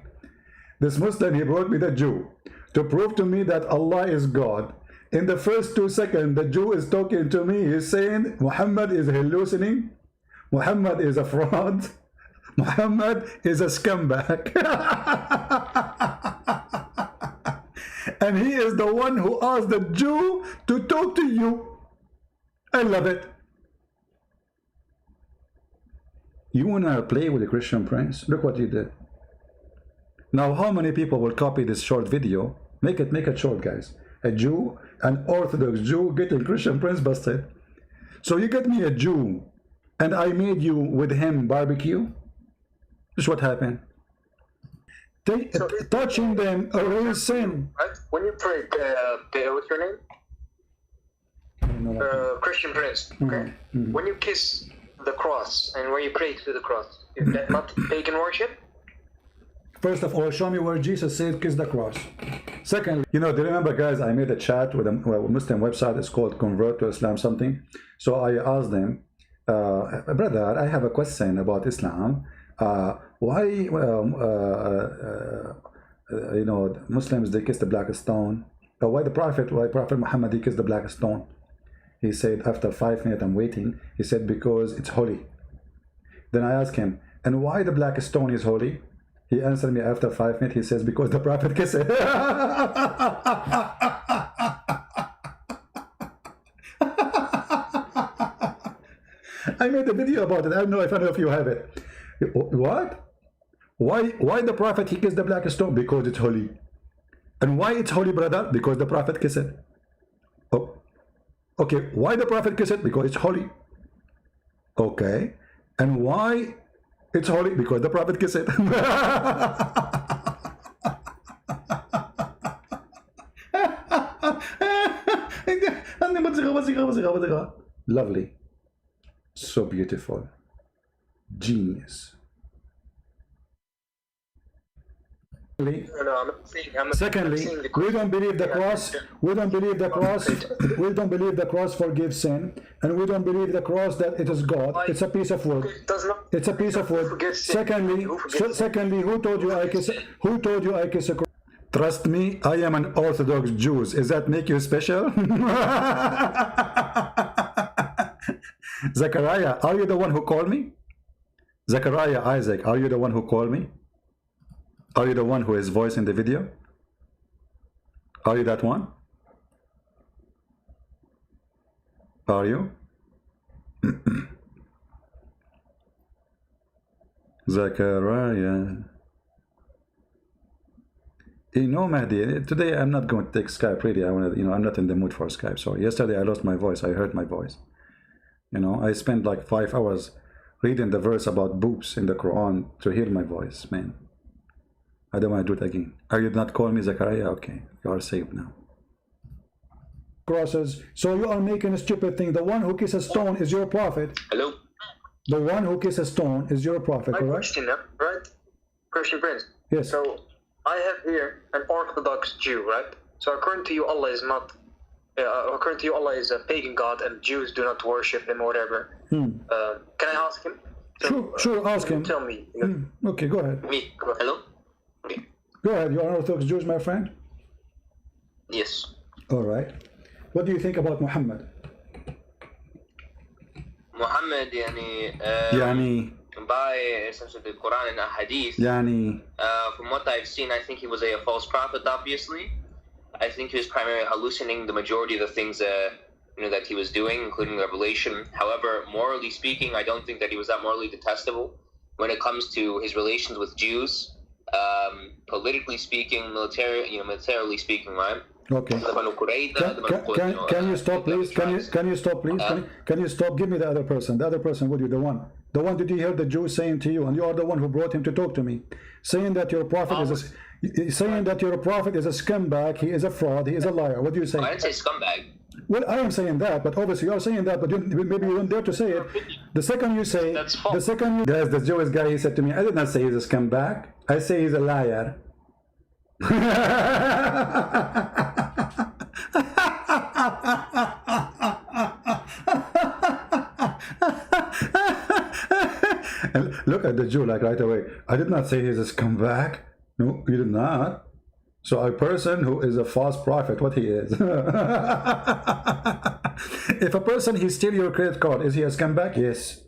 This Muslim, he brought me the Jew to prove to me that Allah is God. In the first 2 seconds, the Jew is talking to me. He's saying Muhammad is hallucinating, Muhammad is a fraud, Muhammad is a scumbag. And he is the one who asked the Jew to talk to you. I love it. You wanna play with the Christian Prince? Look what he did. Now, how many people will copy this short video? Make it short, guys. A Jew, an Orthodox Jew, getting Christian Prince busted. So you get me a Jew, and I made you with him barbecue. This is what happened. Touching them a real sin. Right? When you pray, what's your name? Christian Prince. Okay. When you kiss the cross and when you pray to the cross, is that not pagan worship? First of all, show me where Jesus said kiss the cross. Secondly, you know, do you remember, guys, I made a chat with a Muslim website. It's called Convert to Islam something. So I asked them, brother, I have a question about Islam. Why you know, Muslims, they kiss the black stone? Why Prophet Muhammad, he kissed the black stone? He said, after 5 minutes, I'm waiting. He said, because it's holy. Then I asked him, and why the black stone is holy? He answered me after 5 minutes. He says, because the Prophet kissed it. I made a video about it. I don't know if any of you have it. What? Why the Prophet, he kissed the black stone? Because it's holy. And why it's holy, brother? Because the Prophet kissed it. Oh, okay. Why the Prophet kissed it? Because it's holy. Okay. And why it's holy? Because the Prophet kissed it. Lovely. So beautiful. Genius. No, I'm not saying. Secondly, we don't believe the cross. We don't believe the cross. We don't believe the cross forgives sin, and we don't believe the cross that it is God. It's a piece of wood. It's a piece of wood. Secondly, who told you I kiss? Who told you I kiss a cross? Trust me, I am an Orthodox Jew. Does that make you special? Zechariah, are you the one who called me? Zechariah, Isaac, are you the one who called me? Are you the one who is voice in the video? Are you that one? Are you? Zechariah. You know, Mahdi, today I'm not going to take Skype, really. I want to, I'm not in the mood for Skype. Sorry. Yesterday I lost my voice. I heard my voice. I spent like 5 hours reading the verse about boobs in the Quran to heal my voice, man. I don't want to do it again. Are you not calling me Zechariah? Okay, you are saved now. Crosses. So you are making a stupid thing. The one who kisses stone is your prophet. Hello? The one who kisses stone is your prophet, correct? Christian, right? Christian Prince. Yes. So I have here an Orthodox Jew, right? So according to you, Allah is not. According to you, Allah is a pagan god, and Jews do not worship him or whatever. Can I ask him? Sure, ask him. Tell me. Okay, go ahead. Me? Hello? Okay. Go ahead. You are an Orthodox Jew, my friend? Yes. All right. What do you think about Muhammad? Muhammad, by essentially the Quran and Hadith, from what I've seen, I think he was a false prophet, obviously. I think he was primarily hallucinating the majority of the things that he was doing, including revelation. However, morally speaking, I don't think that he was that morally detestable when it comes to his relations with Jews. Politically speaking, militarily speaking, right? Okay. Can you stop, please? Can you stop, please? Can you stop? Give me the other person. The other person with you, the one. The one did you hear the Jew saying to you, and you are the one who brought him to talk to me, saying that your prophet is a scumbag, he is a fraud, he is a liar. What do you say? I didn't say scumbag. Well, I am saying that, but obviously you are saying that, but maybe you don't dare to say it. The second you say, that's false. There's the Jewish guy, he said to me, I did not say he's a scumbag. I say he's a liar. And look at the Jew like right away. I did not say he's a scumbag. No, you did not. So a person who is a false prophet, what he is. If a person, he steal your credit card, is he a scumbag? Yes.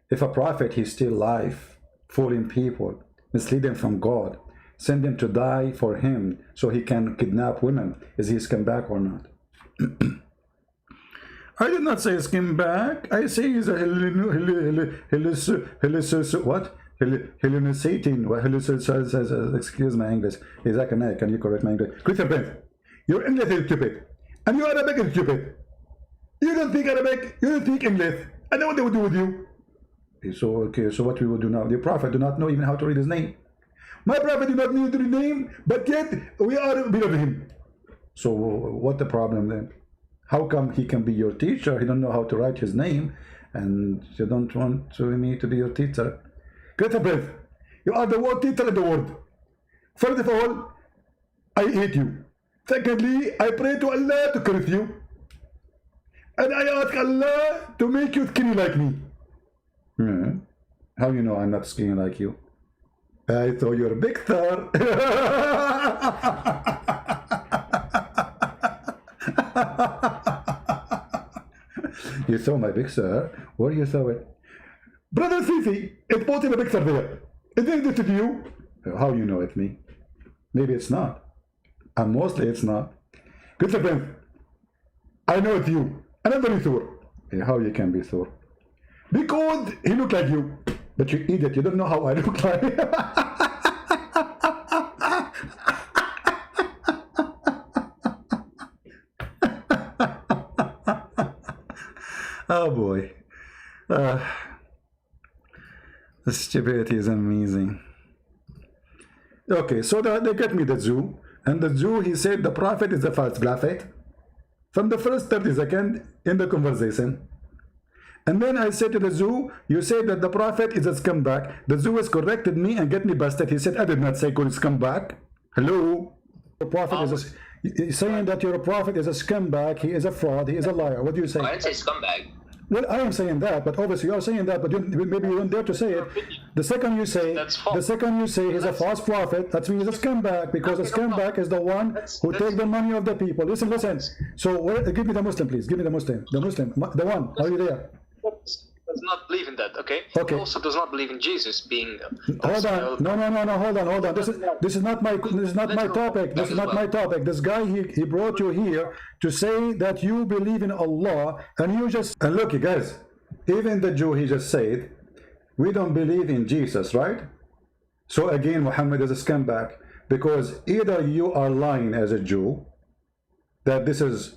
If a prophet, he steal life, fooling people, mislead them from God, send them to die for him so he can kidnap women, is he a scumbag or not? I did not say scumbag. I say he's a Hellenistic. Excuse my English. He's like an egg. Can you correct my English? Christian Prince, your English is stupid, and your Arabic is stupid. You don't speak Arabic. You don't speak English. I know what they would do with you. Okay, so what we will do now? The prophet do not know even how to read his name. My prophet do not know to read his name, but yet we are beloved him. So what the problem then? How come he can be your teacher? He don't know how to write his name, and you don't want me to be your teacher. Greater breath. You are the worst teacher in the world. First of all, I hate you. Secondly, I pray to Allah to curse you. And I ask Allah to make you skinny like me. How you know I'm not skinny like you? I thought you're a big star. You saw my big star? Where you saw it? Brother Sisi, it's posted a picture there. Is this you? How you know it's me? Maybe it's not. And mostly it's not. Good friend, I know it's you. And I'm very sure. How you can be sure? Because he looked like you. But you idiot, you don't know how I look like. Oh boy. The stupidity is amazing. Okay, so they get me the Jew, and the Jew, he said the prophet is a false prophet from the first 30 seconds in the conversation. And then I said to the Jew, you said that the prophet is a scumbag. The Jew has corrected me and get me busted. He said, I did not say good scumbag. Hello? Your prophet is a, you're saying that your prophet is a scumbag, he is a fraud, he is a liar. What do you say? I didn't say scumbag. Well, I am saying that, but obviously you are saying that, but maybe you don't dare to say it. The second you say, he's a false prophet, that means he's a scumbag, because a scumbag is the one who takes the money of the people. Listen. So give me the Muslim, please. Give me the Muslim. The one. Are you there? Does not believe in that, okay? Okay. He also does not believe in Jesus being. Hold on. No. Hold on. This is not my topic. This is not my topic. This guy he brought you here to say that you believe in Allah, and you just and look, you guys. Even the Jew, he just said, we don't believe in Jesus, right? So again, Muhammad is a scumbag, because either you are lying as a Jew that this is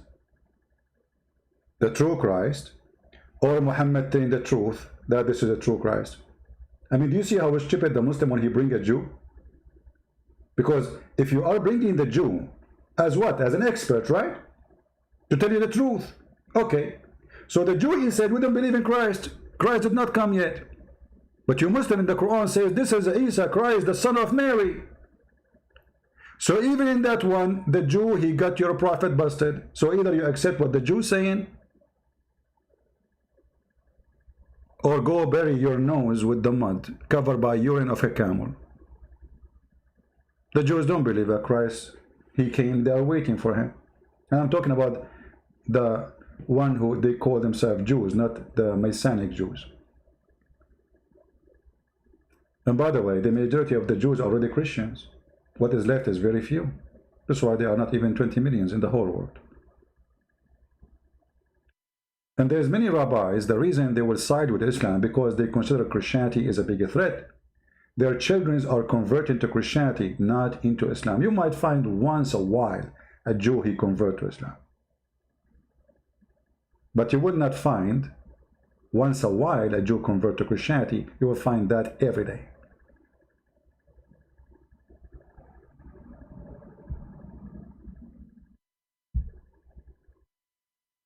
the true Christ, or Muhammad telling the truth that this is a true Christ. I mean, do you see how stupid the Muslim when he bring a Jew? Because if you are bringing the Jew as what? As an expert, right? To tell you the truth. Okay. So the Jew, he said, we don't believe in Christ. Christ did not come yet. But you Muslim in the Quran says, this is Isa, Christ, the son of Mary. So even in that one, the Jew, he got your prophet busted. So either you accept what the Jew saying, or go bury your nose with the mud covered by urine of a camel. The Jews don't believe that Christ, he came, they are waiting for him. And I'm talking about the one who they call themselves Jews, not the Messianic Jews. And by the way, the majority of the Jews are already Christians. What is left is very few. That's why there are not even 20 millions in the whole world. And there's many rabbis, the reason they will side with Islam, because they consider Christianity is a big threat. Their children are converted to Christianity, not into Islam. You might find once a while a Jew, he convert to Islam. But you will not find once a while a Jew convert to Christianity. You will find that every day.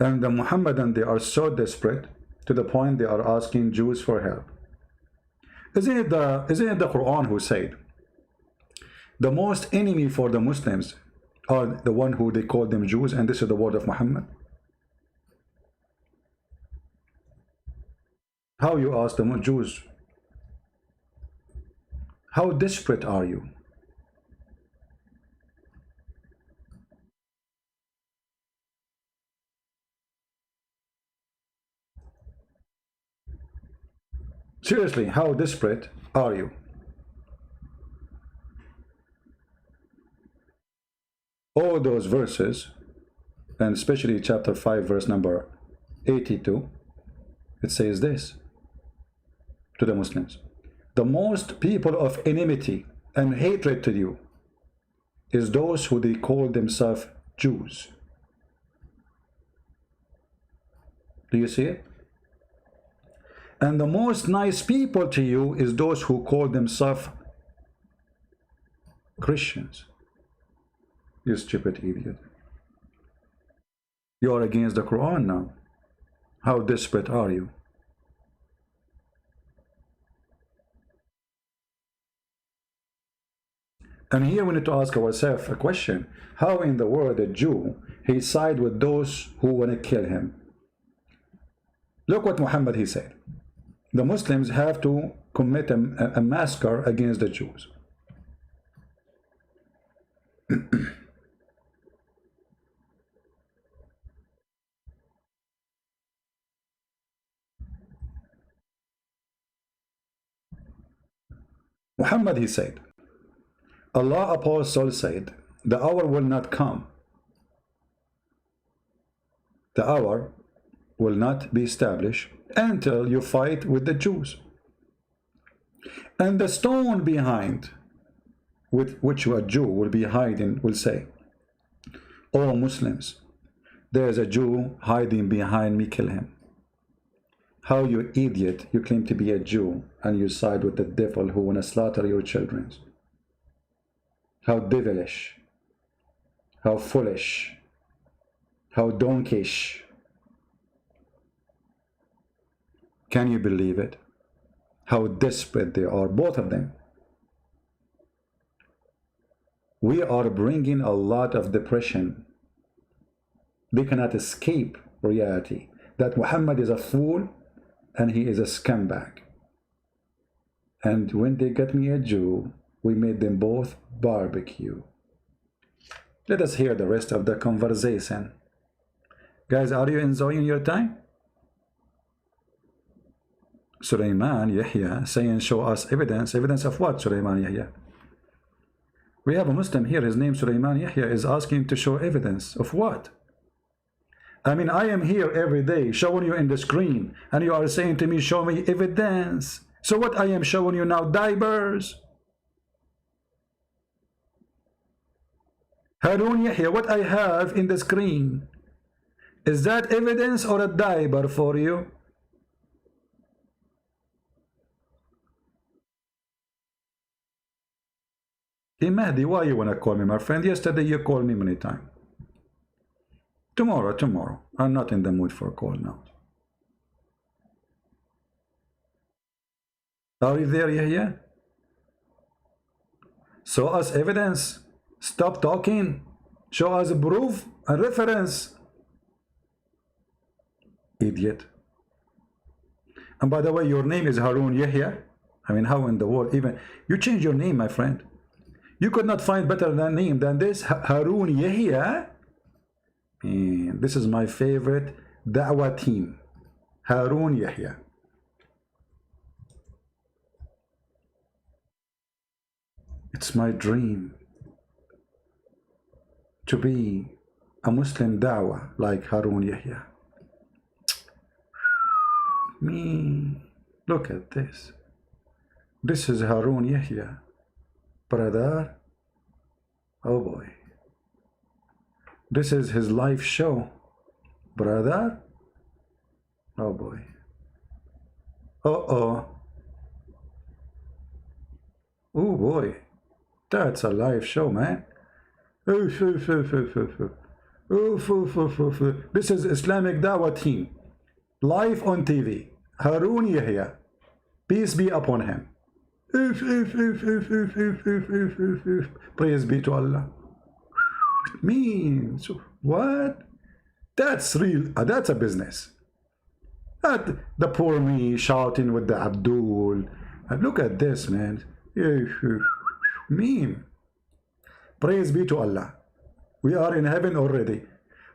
And the Muhammadans, they are so desperate to the point they are asking Jews for help. Isn't it the Quran who said the most enemy for the Muslims are the one who they call them Jews, and this is the word of Muhammad? How you ask the Jews, how desperate are you? Seriously, how desperate are you? All those verses, and especially chapter 5, verse number 82, it says this to the Muslims: the most people of enmity and hatred to you is those who they call themselves Jews. Do you see it? And the most nice people to you is those who call themselves Christians. You stupid idiot. You are against the Quran now. How desperate are you? And here we need to ask ourselves a question. How in the world a Jew, he side with those who want to kill him? Look what Muhammad, he said. The Muslims have to commit a massacre against the Jews. Muhammad, he said, Allah apostle said, the hour will not come. The hour will not be established until you fight with the Jews. And the stone behind with which a Jew will be hiding will say, O Muslims, there is a Jew hiding behind me, kill him. How, you idiot, you claim to be a Jew and you side with the devil who want to slaughter your children. How devilish, how foolish, how donkeyish. Can you believe it? How desperate they are, both of them. we are bringing a lot of depression. They cannot escape reality that Muhammad is a fool and he is a scumbag. And when they got me a Jew, we made them both barbecue. Let us hear the rest of the conversation. Guys, are you enjoying your time? Sulaiman Yahya saying, show us evidence. Evidence of what, Sulaiman Yahya? We have a Muslim here, his name Sulaiman Yahya, is asking to show evidence of what? I mean, I am here every day showing you in the screen, and you are saying to me, show me evidence. So what I am showing you now, diapers? Harun Yahya, what I have in the screen, is that evidence or a diaper for you? Hey Mahdi, why you wanna call me, my friend? Yesterday you called me many times. Tomorrow. I'm not in the mood for a call now. Are you there, Yahya? Show us evidence. Stop talking. Show us proof and reference. Idiot. And by the way, your name is Harun Yahya. I mean, how in the world even... You change your name, my friend. You could not find better name than this, Harun Yahya. And this is my favorite da'wah team, Harun Yahya. It's my dream to be a Muslim da'wah like Harun Yahya. Me, look at this. This is Harun Yahya. Brother, oh boy. This is his live show. Brother, oh boy. Uh-oh. Oh boy. That's a live show, man. This is Islamic Dawah team. Live on TV. Harun Yahya. Peace be upon him. Praise be to Allah. Means what? That's real. That's a business. The poor me shouting with the Abdul. Look at this, man. Meme. Praise be to Allah. We are in heaven already.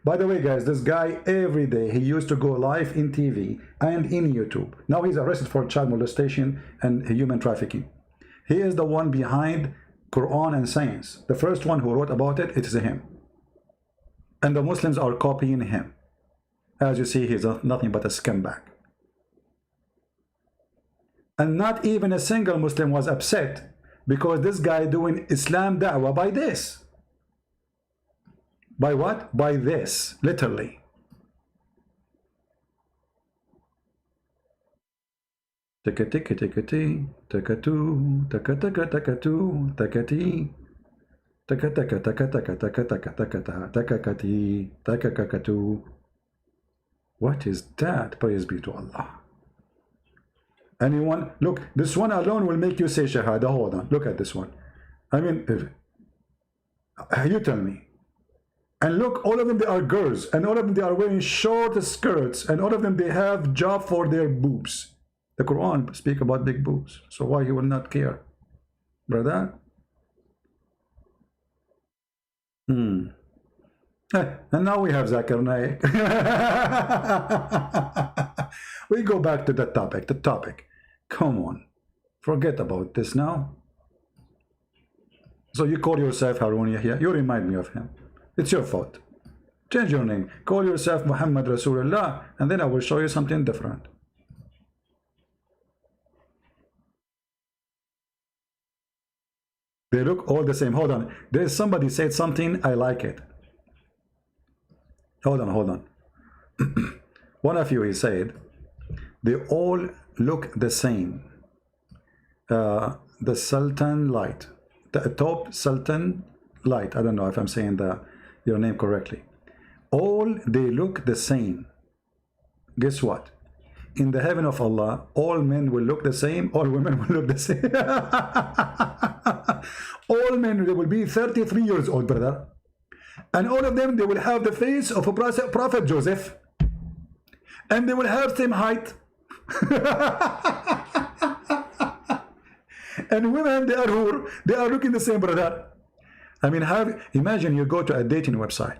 By the way, guys, this guy every day he used to go live in TV and in YouTube. Now he's arrested for child molestation and human trafficking. He is the one behind Quran and science. The first one who wrote about it, it is him. And the Muslims are copying him. As you see, he's nothing but a scumbag. And not even a single Muslim was upset because this guy doing Islam da'wah by this. By what? By this, literally. Takati, takatu, takataka, takatu, takati, takataka, takataka, takataka, takakati, takakakatu. What is that? Praise be to Allah. Anyone? Look, this one alone will make you say Shahada. Hold on. Look at this one. I mean, you tell me. And look, all of them, they are girls. And all of them, they are wearing short skirts. And all of them, they have job for their boobs. The Quran speak about big boobs. So why he will not care? Brother? And now we have Zakir Naik. We go back to the topic. The topic. Come on. Forget about this now. So you call yourself Harun Yahya. You remind me of him. It's your fault. Change your name. Call yourself Muhammad Rasulullah, and then I will show you something different. They look all the same. Hold on. There's somebody said something. I like it. Hold on. One of you, he said, they all look the same. The Sultan light. The top Sultan light. I don't know if I'm saying your name correctly. All they look the same. Guess what? In the heaven of Allah, all men will look the same, all women will look the same. All all men, they will be 33 years old, brother. And all of them, they will have the face of a Prophet Joseph. And they will have same height. And women, they are looking the same, brother. I mean, imagine you go to a dating website,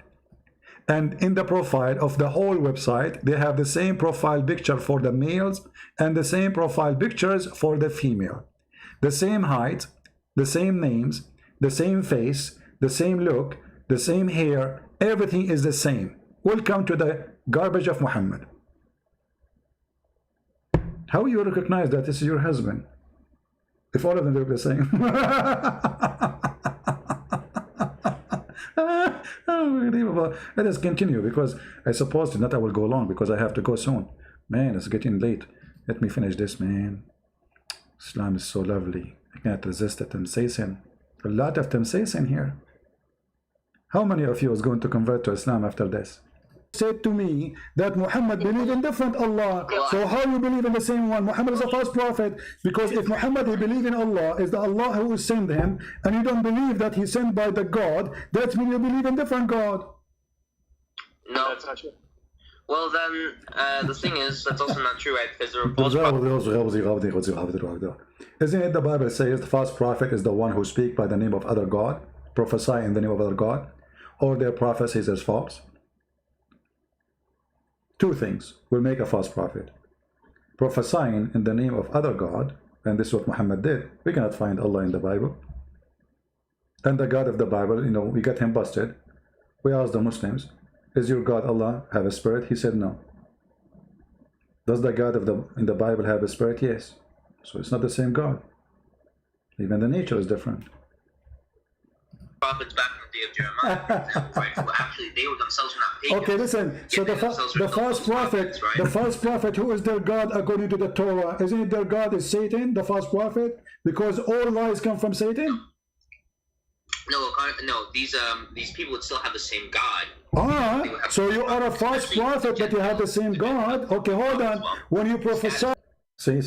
and in the profile of the whole website, they have the same profile picture for the males and the same profile pictures for the female. The same height, the same names, the same face, the same look, the same hair, everything is the same. Welcome to the garbage of Muhammad. How you recognize that this is your husband if all of them look the same? Unbelievable. Let us continue, because I suppose that I will go long because I have to go soon. Man, it's getting late. Let me finish this, man. Islam is so lovely. I can't resist the temptation. A lot of temptation here. How many of you is going to convert to Islam after this? Said to me that Muhammad believed in different Allah. So how you believe in the same one? Muhammad is a false prophet, because if Muhammad he believe in Allah, is the Allah who sent him, and you don't believe that he sent by the God, that means you believe in different God. No, that's not true. Well then, the thing is, that's also not true, right? Because there are false prophets. Isn't it the Bible says the false prophet is the one who speaks by the name of other God, prophesy in the name of other God, or their prophecies is false? Two things will make a false prophet: prophesying in the name of other God, and this is what Muhammad did. We cannot find Allah in the Bible. And the God of the Bible, you know, we got him busted. We asked the Muslims, is your God Allah have a spirit? He said no. Does the God of in the Bible have a spirit? Yes. So it's not the same God. Even the nature is different. Prophets back in the day of Jeremiah, for example, right? Who actually they were themselves not pagans. Okay, listen. So the false prophet, right? The false prophet, who is their God according to the Torah? Isn't it their God is Satan, the false prophet? Because all lies come from Satan. No. These people would still have the same God. So you are a false prophet, but you have the same God. Okay, hold on. When you prophesy, see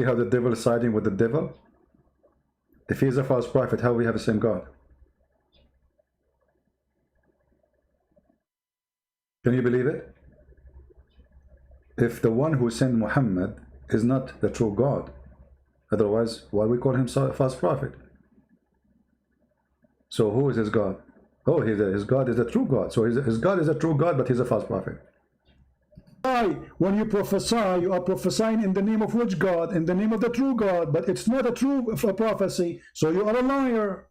how the devil is siding with the devil. If he is a false prophet, how we have the same God? Can you believe it? If the one who sent Muhammad is not the true God, otherwise, why we call him a false prophet? So who is his God? Oh, his God is the true God. So his God is a true God, but he's a false prophet. When you prophesy, you are prophesying in the name of which God? In the name of the true God, but it's not a true prophecy, so you are a liar.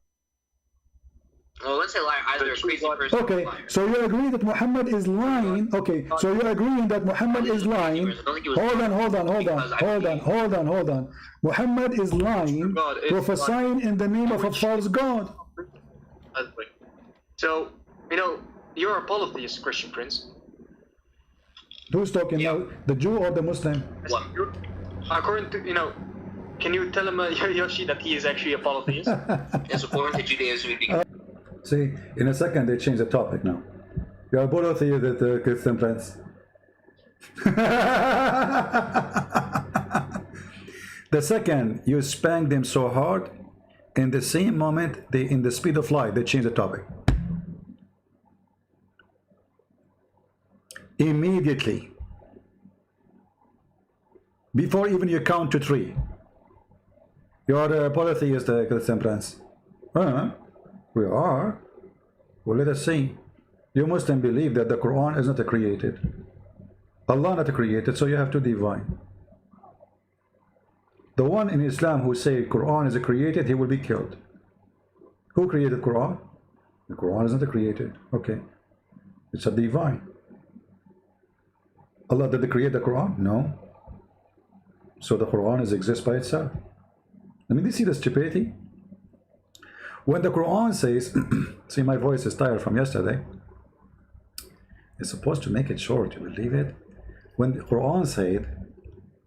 Well, let's say liar, either a crazy person. Okay, so you agree that Muhammad is lying. Okay, so you're agreeing that Muhammad is lying. Hold on. Muhammad is lying, prophesying in the name of a false God. So, you know, you're a polytheist, Christian Prince. Who's talking now? The Jew or the Muslim? According to, you know, can you tell him, Yoshi, that he is actually a polytheist? Yes, according to Judaism, see, in a second they change the topic now. You are polytheist, the Christian Prince. The second you spank them so hard, in the same moment, in the speed of light, they change the topic. Immediately, before even you count to 3, you are a polytheist, Christian Prince. We are. Well, let us see. You Muslims believe that the Quran is not created. Allah not created, so you have to divine. The one in Islam who say Quran is created, he will be killed. Who created Quran? The Quran is not created. Okay. It's a divine. Allah did create the Quran? No. So the Quran exists by itself. I mean, do you see the stupidity? When the Quran says, see, my voice is tired from yesterday. It's supposed to make it short, you believe it? When the Quran said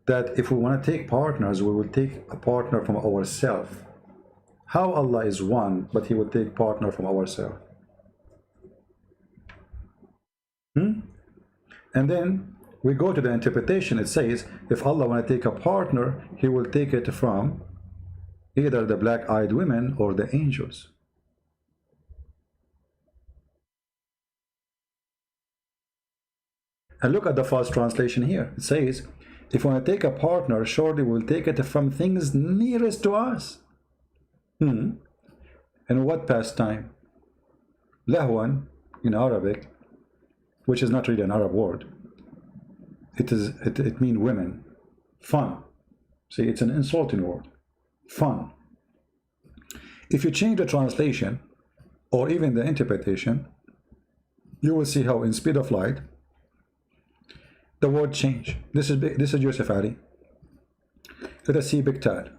that if we want to take partners, we will take a partner from ourselves. How Allah is one, but he will take partner from ourselves? And then we go to the interpretation. It says, if Allah want to take a partner, he will take it from either the black-eyed women or the angels. And look at the false translation here. It says, if we want to take a partner, surely we'll take it from things nearest to us. And what pastime? Lahwan in Arabic, which is not really an Arab word. It means women. Fun. See, it's an insulting word. Fun. If you change the translation or even the interpretation, you will see how in speed of light the word change. This is Joseph Ali. Let us see Biktal.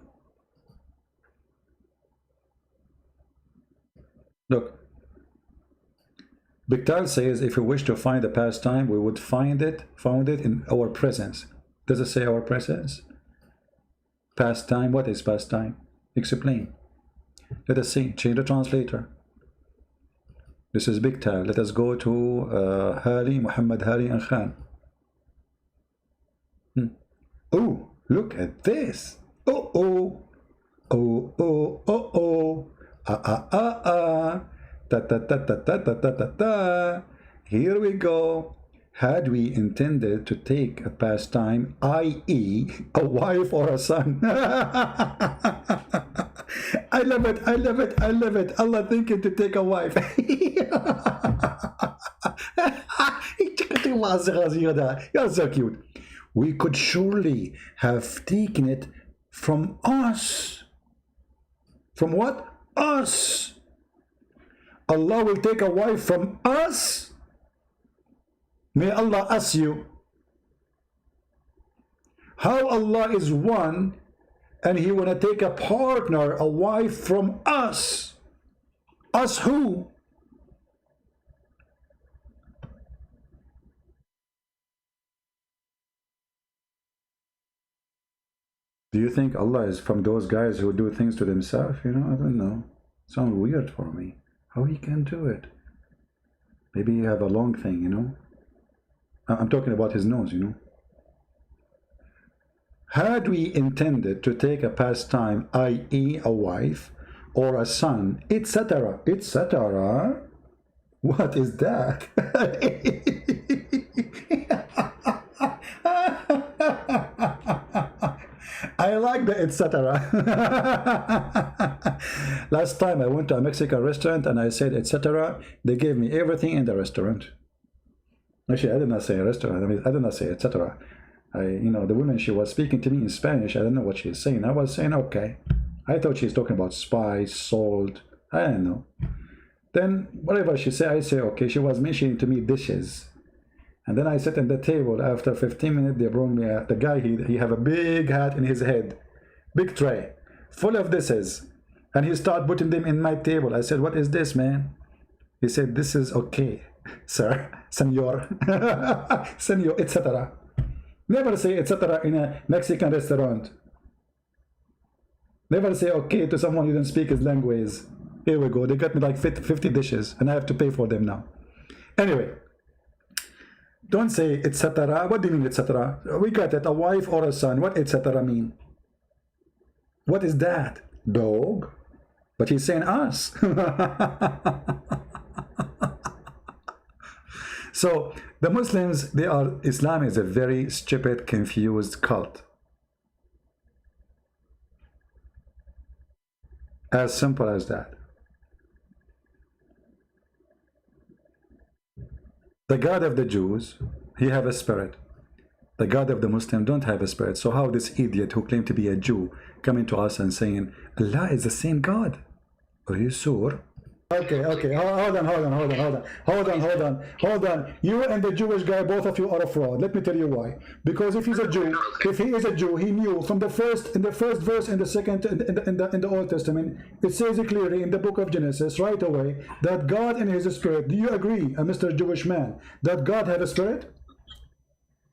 Look, Biktal says, if we wish to find a pastime, we would found it in our presence. Does it say our presence? Pastime, what is pastime? Explain. Let us see, change the translator. This is Biktal. Let us go to Hali, Muhammad Hali and Khan. Oh, look at this. Oh, oh. Oh, oh, oh, oh. Ta ta ta ta ta ta ta ta ta. Here we go. Had we intended to take a pastime, i.e., a wife or a son. I love it, I love it, I love it. Allah thinking to take a wife. You're so cute. We could surely have taken it from us. From what? Us. Allah will take a wife from us. May Allah ask you how Allah is one and He want to take a partner, a wife from us. Us who? Do you think Allah is from those guys who do things to themselves? You know, I don't know. Sounds weird for me. How He can do it? Maybe He have a long thing, you know. I'm talking about His nose, you know. Had we intended to take a pastime, i.e. a wife or a son, etc., etc., what is that? I like the etc. Last time I went to a Mexican restaurant and I said etc. They gave me everything in the restaurant. Actually, I did not say a restaurant. I mean, I did not say etc. You know, the woman, she was speaking to me in Spanish. I don't know what she's saying. I was saying okay. I thought she's talking about spice, salt. I don't know. Then whatever she said, I say okay. She was mentioning to me dishes. And then I sat at the table. After 15 minutes, they brought me the guy. He have a big hat in his head, big tray, full of dishes, and he started putting them in my table. I said, "What is this, man?" He said, "This is okay, sir, senor, senor, etc." Never say etc. in a Mexican restaurant. Never say okay to someone who doesn't speak his language. Here we go. They got me like 50 dishes, and I have to pay for them now. Anyway. Don't say etc. What do you mean etc.? We got it, a wife or a son. What etc. mean? What is that? Dog? But he's saying us. So the Muslims, Islam is a very stupid, confused cult. As simple as that. The God of the Jews, He have a spirit. The God of the Muslim don't have a spirit. So how this idiot who claimed to be a Jew coming to us and saying Allah is the same God? Are you sure? Okay, hold on. You and the Jewish guy, both of you are a fraud. Let me tell you why. Because if he's a Jew, if he is a Jew, he knew from the first verse in the second in the Old Testament, it says it clearly in the book of Genesis right away that God in His spirit. Do you agree, Mr. Jewish man, that God had a spirit?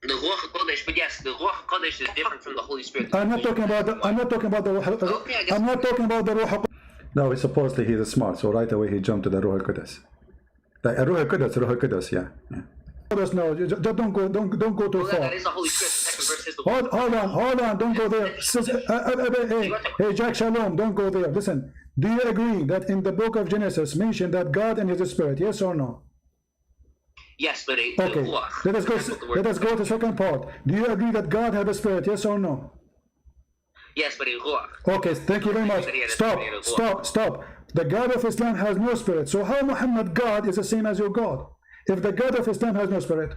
The Ruach HaKodesh, but yes, the Ruach HaKodesh is different from the Holy Spirit. I'm not talking about the Ruach HaKodesh. No, supposedly he's smart, so right away he jumped to the Ruach HaKodesh. Like Ruach HaKodesh, yeah. us know. Don't go too Well, far. that is the Holy Script. The second verse is the Hold on, don't go there. Hey, Jack Shalom, don't go there. Listen, do you agree that in the book of Genesis mentioned that God and His Spirit? Yes or no? Yes, but Okay. Let us go to the second part. Do you agree that God has a spirit? Yes or no? Yes, but in Ruach. Okay, thank you very much. Stop. The God of Islam has no spirit. So how Muhammad God is the same as your God? If the God of Islam has no spirit?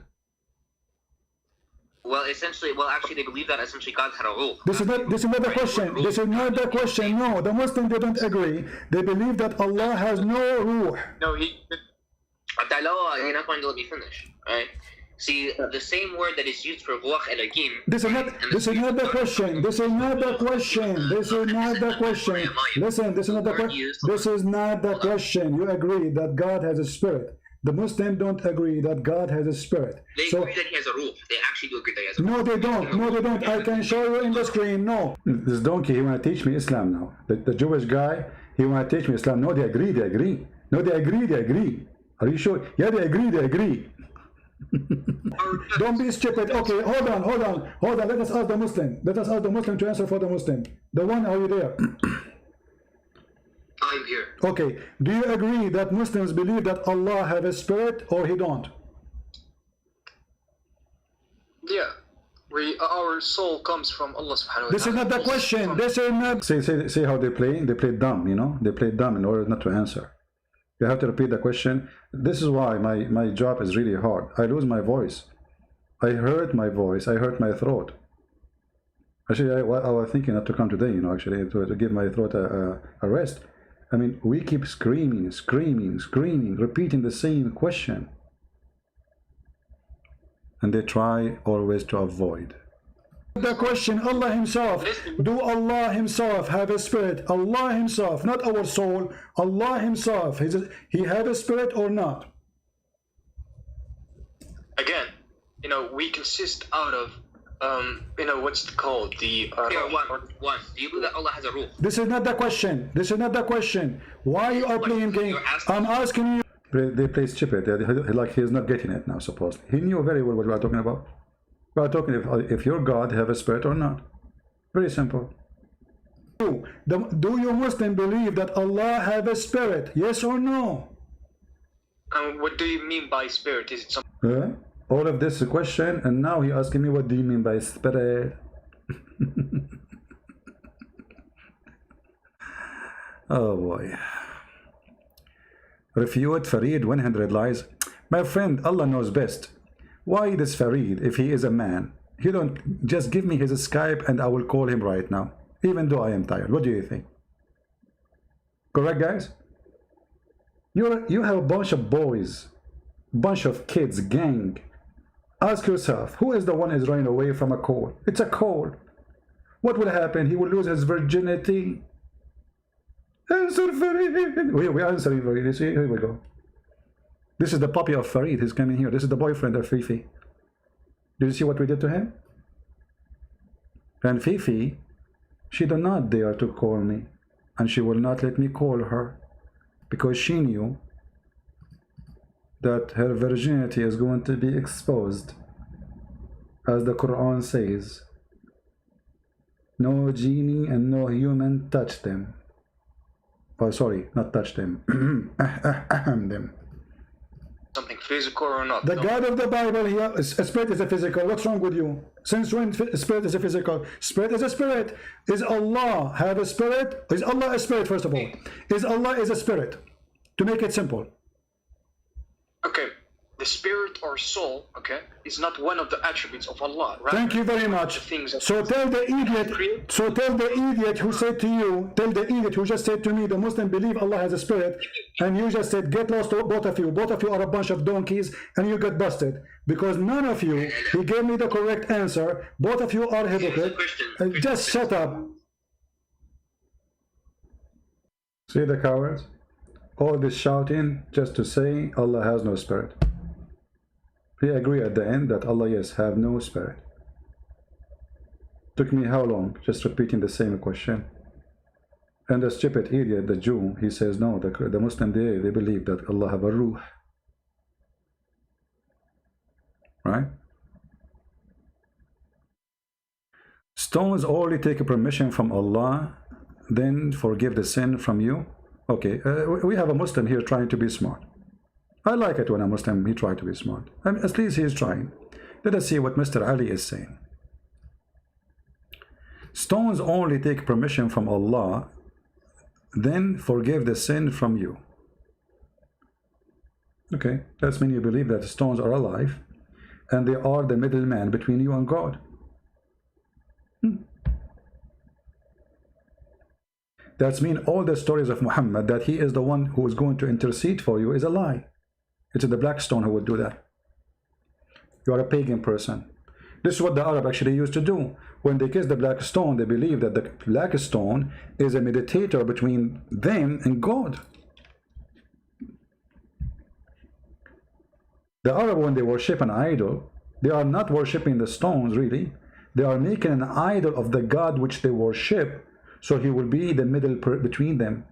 Well, actually, they believe that essentially God had a rule. This is not the question. This is not the question. No, the Muslims, they don't agree. They believe that Allah has no ruh. No, You're not going to let me finish. Alright? See, the same word that is used for ruach elagim. This is not the question. Listen, this is not the question. You agree that God has a spirit. The Muslims don't agree that God has a spirit. They agree that He has a ruh. They actually do agree that He has a ruh. No, they don't. I can show you in the screen. No. This donkey, he want to teach me Islam now. The Jewish guy, he want to teach me Islam. No, they agree. No, they agree. Are you sure? Yeah, they agree. Don't be stupid. Okay, hold on. Let us ask the Muslim to answer for the Muslim. The one, are you there? I'm here. Okay, do you agree that Muslims believe that Allah have a spirit or He don't? yeah. Our soul comes from Allah subhanahu wa ta'ala. This is not the question. This is not. See how they play? They play dumb, you know? They play dumb in order not to answer. You have to repeat the question. This is why my job is really hard. I lose my voice. I hurt my voice. I hurt my throat. Actually, I was thinking not to come today, you know, actually, to give my throat a rest. I mean, we keep screaming, repeating the same question. And they try always to avoid. The question, Allah Himself, do Allah Himself have a spirit? Allah Himself, not our soul, Allah Himself, He have a spirit or not? Again, you know, we consist out of, you know, what's it called? Here, one. Do you believe that Allah has a ruh? This is not the question. Why you are playing game? I'm asking you. They play stupid. Like he's not getting it now, supposedly. He knew very well what we are talking about. We are talking if your God have a spirit or not. Very simple. Do you Muslim believe that Allah have a spirit? Yes or no? What do you mean by spirit? Is it something? All of this is a question, and now he asking me, what do you mean by spirit? Oh boy. Refute Farid 100 lies. My friend, Allah knows best. Why this Farid, if he is a man? He don't just give me his Skype and I will call him right now, even though I am tired. What do you think? Correct, guys? You have a bunch of boys, bunch of kids, gang. Ask yourself, who is the one is running away from a call? It's a call. What will happen? He will lose his virginity. Answer Farid. We're answering Farid. You see, here we go. This is the puppy of Farid. He's coming here. This is the boyfriend of Fifi. Did you see what we did to him? And Fifi, she did not dare to call me. And she will not let me call her. Because she knew that her virginity is going to be exposed. As the Quran says, no genie and no human touch them. Oh, sorry, not touch them. Them. Something physical or not? The God of the Bible here, a spirit is a physical. What's wrong with you? Since when spirit is a physical? Spirit is a spirit. Is Allah have a spirit? Is Allah a spirit, first of all? Is Allah is a spirit? To make it simple. Okay, the spirit or soul, okay, is not one of the attributes of Allah, right? Thank you very much. So tell the idiot who said to you, tell the idiot who just said to me, the Muslim believe Allah has a spirit, and you just said, get lost, both of you. Both of you are a bunch of donkeys, and you get busted. Because none of you, he gave me the correct answer. Both of you are hypocrites. Just shut up. See the cowards? All this shouting just to say Allah has no spirit. We agree at the end that Allah, yes, have no spirit. Took me how long? Just repeating the same question. And the stupid idiot, the Jew, he says no, the Muslim, they believe that Allah have a ruh. right? Stones only take permission from Allah, then forgive the sin from you. Okay, we have a Muslim here trying to be smart. I like it when a Muslim, he tries to be smart. I mean, at least he is trying. Let us see what Mr. Ali is saying. Stones only take permission from Allah, then forgive the sin from you. Okay, that's mean you believe that stones are alive and they are the middleman between you and God. That's mean all the stories of Muhammad, that he is the one who is going to intercede for you, is a lie. It's the black stone who would do that. You are a pagan person. This is what the Arab actually used to do. When they kiss the black stone, they believe that the black stone is a mediator between them and God. The Arab, when they worship an idol, they are not worshiping the stones really. They are making an idol of the God which they worship, so he will be the middle between them,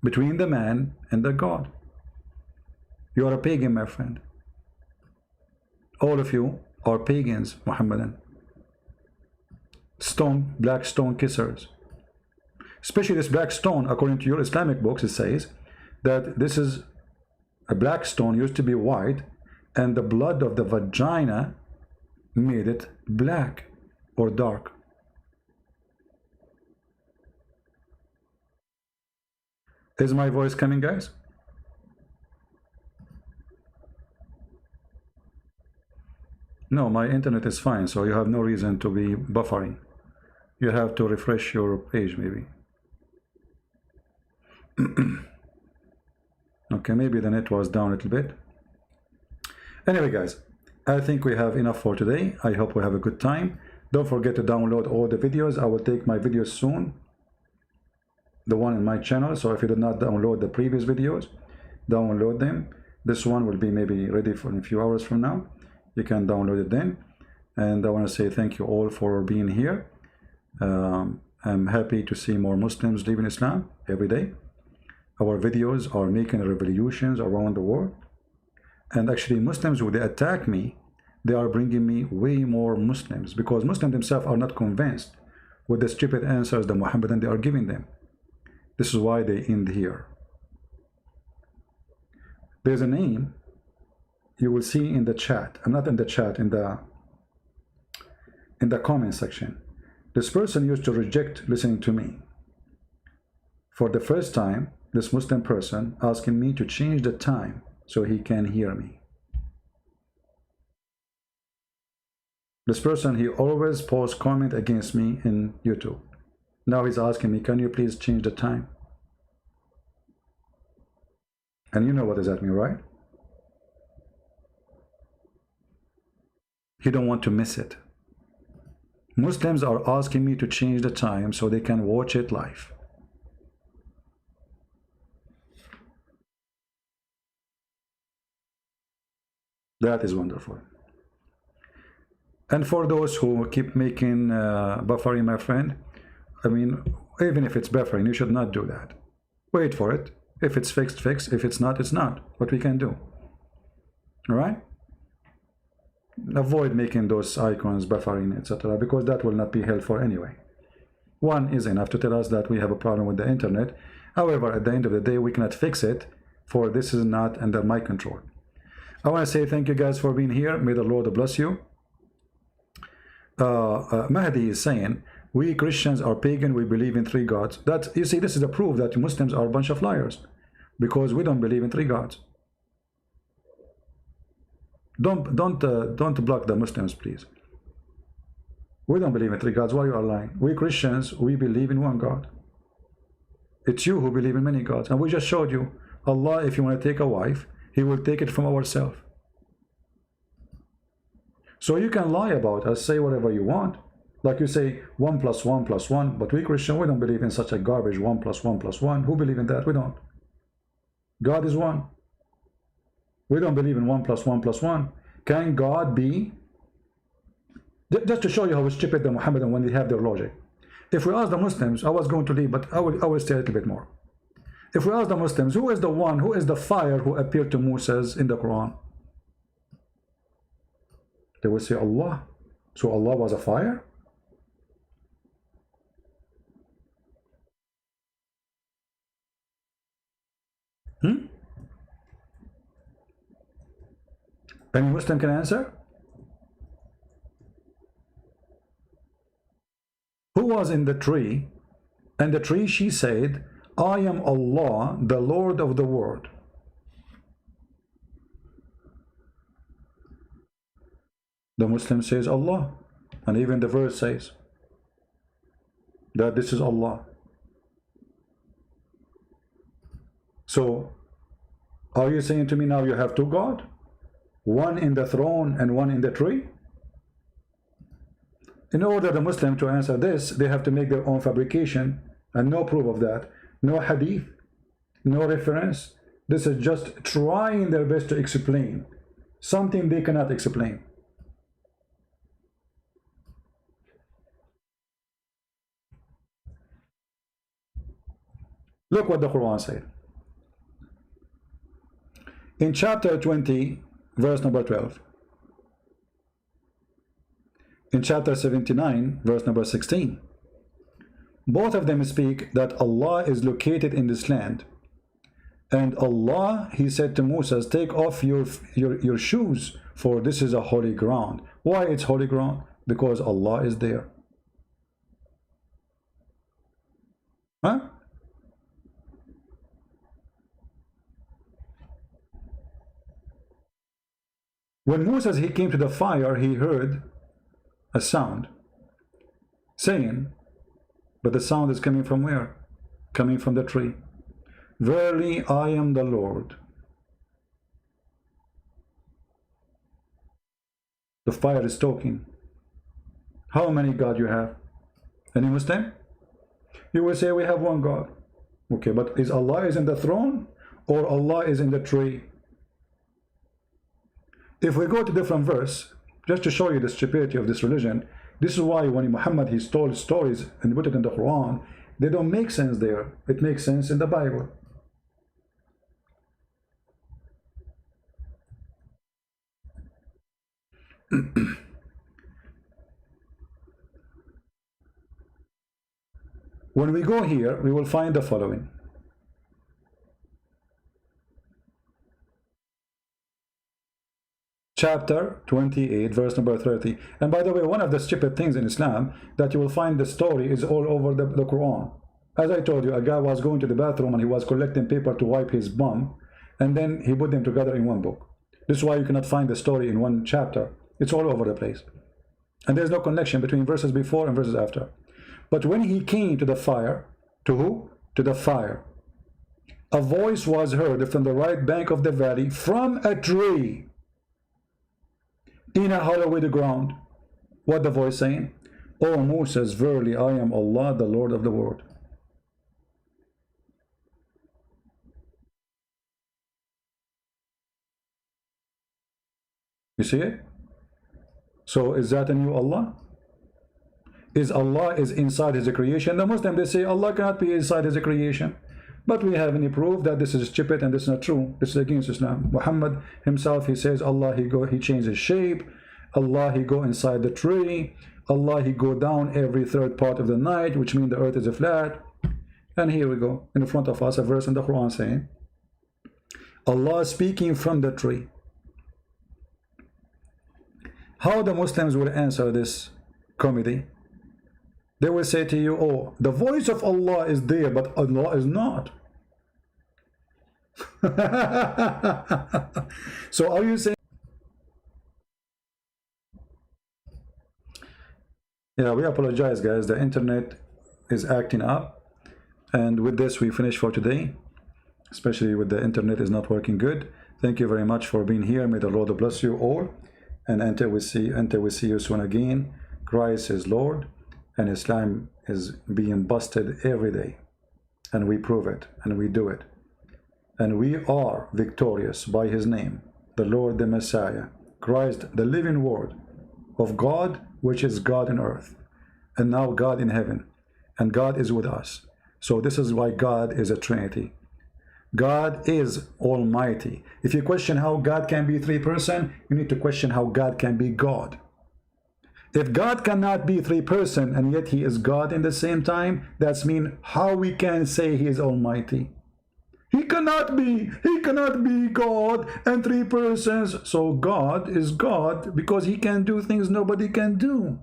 between the man and the God. You are a pagan, my friend. All of you are pagans, Muhammadan. Stone, black stone kissers. Especially this black stone, according to your Islamic books, it says that this is a black stone used to be white, and the blood of the vagina made it black or dark. Is my voice coming, guys? No, my internet is fine, so you have no reason to be buffering. You have to refresh your page, maybe. Okay, maybe the net was down a little bit. Anyway, guys, I think we have enough for today. I hope we have a good time. Don't forget to download all the videos. I will take my videos soon, the one in my channel. So if you did not download the previous videos, download them. This one will be maybe ready for in a few hours from now. You can download it then. And I want to say thank you all for being here. I'm happy to see more Muslims live in Islam every day. Our videos are making revolutions around the world. And actually Muslims, when they attack me, they are bringing me way more Muslims, because Muslims themselves are not convinced with the stupid answers the Muhammadan they are giving them. This is why they end here. There's a name you will see in the chat. I'm not in the chat, in the comment section. This person used to reject listening to me. For the first time, this Muslim person asking me to change the time so he can hear me. This person, he always posts comment against me in YouTube. Now he's asking me, can you please change the time? And you know what does that mean, right? You don't want to miss it. Muslims are asking me to change the time so they can watch it live. That is wonderful. And for those who keep making buffering, my friend, I mean, even if it's buffering, you should not do that. Wait for it. If it's fixed, fix. If it's not, it's not. What we can do. All right? Avoid making those icons buffering, etc., because that will not be helpful anyway. One is enough to tell us that we have a problem with the internet. However, at the end of the day, we cannot fix it, for this is not under my control. I want to say thank you guys for being here. May the Lord bless you. Mahdi is saying, we Christians are pagan, we believe in three gods. That, you see, this is a proof that Muslims are a bunch of liars, because we don't believe in three gods. Don't block the Muslims, please. We don't believe in three gods. Why you are lying? We Christians, we believe in one God. It's you who believe in many gods, and we just showed you Allah. If you want to take a wife, He will take it from ourselves. So you can lie about us, say whatever you want, like you say 1 + 1 + 1, but we Christian, we don't believe in such a garbage 1 + 1 + 1. Who believe in that? We don't. God is one. We don't believe in 1 + 1 + 1. Can God be? Just to show you how stupid the Muhammadan when they have their logic. If we ask the Muslims, I was going to leave, but I will stay a little bit more. If we ask the Muslims, who is the one, who is the fire who appeared to Moses in the Quran? They will say Allah. So Allah was a fire? Any Muslim can answer? Who was in the tree? And the tree, she said, I am Allah, the Lord of the world. The Muslim says Allah, and even the verse says that this is Allah. So are you saying to me now you have two gods? One in the throne and one in the tree? In order the Muslim to answer this, they have to make their own fabrication, and no proof of that. No hadith, no reference. This is just trying their best to explain something they cannot explain. Look what the Quran said. In chapter 20, verse number 12. In chapter 79, verse number 16. Both of them speak that Allah is located in this land. And Allah, he said to Moses, take off your shoes, for this is a holy ground. Why it's holy ground? Because Allah is there. Huh? When Moses, he came to the fire, he heard a sound saying, but the sound is coming from where? Coming from the tree. Verily, I am the Lord. The fire is talking. How many God you have? Any Muslim? You will say we have one God. Okay, but is Allah is in the throne or Allah is in the tree? If we go to different verse, just to show you the stupidity of this religion, this is why when Muhammad he told stories and put it in the Quran, they don't make sense there. It makes sense in the Bible. When we go here, we will find the following. Chapter 28, verse number 30. And by the way, one of the stupid things in Islam that you will find the story is all over the Quran. As I told you, a guy was going to the bathroom and he was collecting paper to wipe his bum, and then he put them together in one book. This is why you cannot find the story in one chapter. It's all over the place. And there's no connection between verses before and verses after. But when he came to the fire, to who? To the fire. A voice was heard from the right bank of the valley from a tree in a hollow with the ground. What the voice saying? O Moses, verily I am Allah, the Lord of the world. You see it? So is that a new Allah? Is Allah is inside his creation? The Muslim, they say Allah cannot be inside his creation. But we have any proof that this is stupid and this is not true. This is against Islam. Muhammad himself, he says Allah, he changes shape. Allah, he go inside the tree. Allah, he go down every third part of the night, which means the earth is a flat. And here we go, in front of us, a verse in the Quran saying, Allah speaking from the tree. How the Muslims will answer this comedy? They will say to you, oh, the voice of Allah is there, but Allah is not. So are you saying? Yeah, we apologize, guys. The internet is acting up. And with this, we finish for today. Especially with the internet is not working good. Thank you very much for being here. May the Lord bless you all. And until we see you soon again, Christ is Lord. And Islam is being busted every day. And we prove it. And we do it. And we are victorious by his name, the Lord, the Messiah, Christ, the living word of God, which is God in earth, and now God in heaven, and God is with us. So this is why God is a Trinity. God is almighty. If you question how God can be three-person, you need to question how God can be God. If God cannot be three-person and yet he is God in the same time, that's mean how we can say he is almighty. He cannot be God and three persons. So God is God because he can do things nobody can do.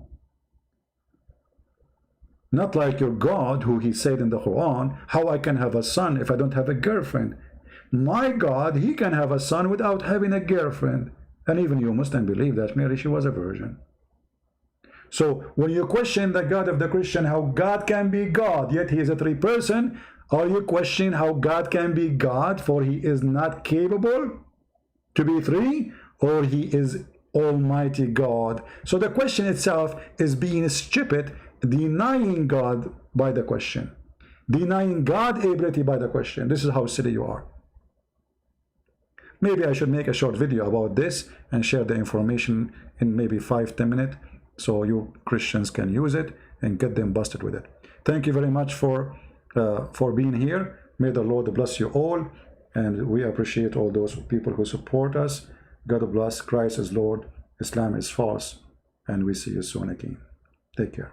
Not like your God, who he said in the Quran, how I can have a son if I don't have a girlfriend. My God, he can have a son without having a girlfriend. And even you Muslim believe that Mary, she was a virgin. So when you question the God of the Christian, how God can be God, yet he is a three-person, are you questioning how God can be God, for he is not capable to be three, or he is Almighty God? So the question itself is being stupid, denying God by the question, denying God ability by the question. This is how silly you are. Maybe I should make a short video about this and share the information in maybe 5-10 minutes, so you Christians can use it and get them busted with it. Thank you very much for being here. May the Lord bless you all, and we appreciate all those people who support us. God bless. Christ is Lord, Islam is false, and we see you soon again. Take care.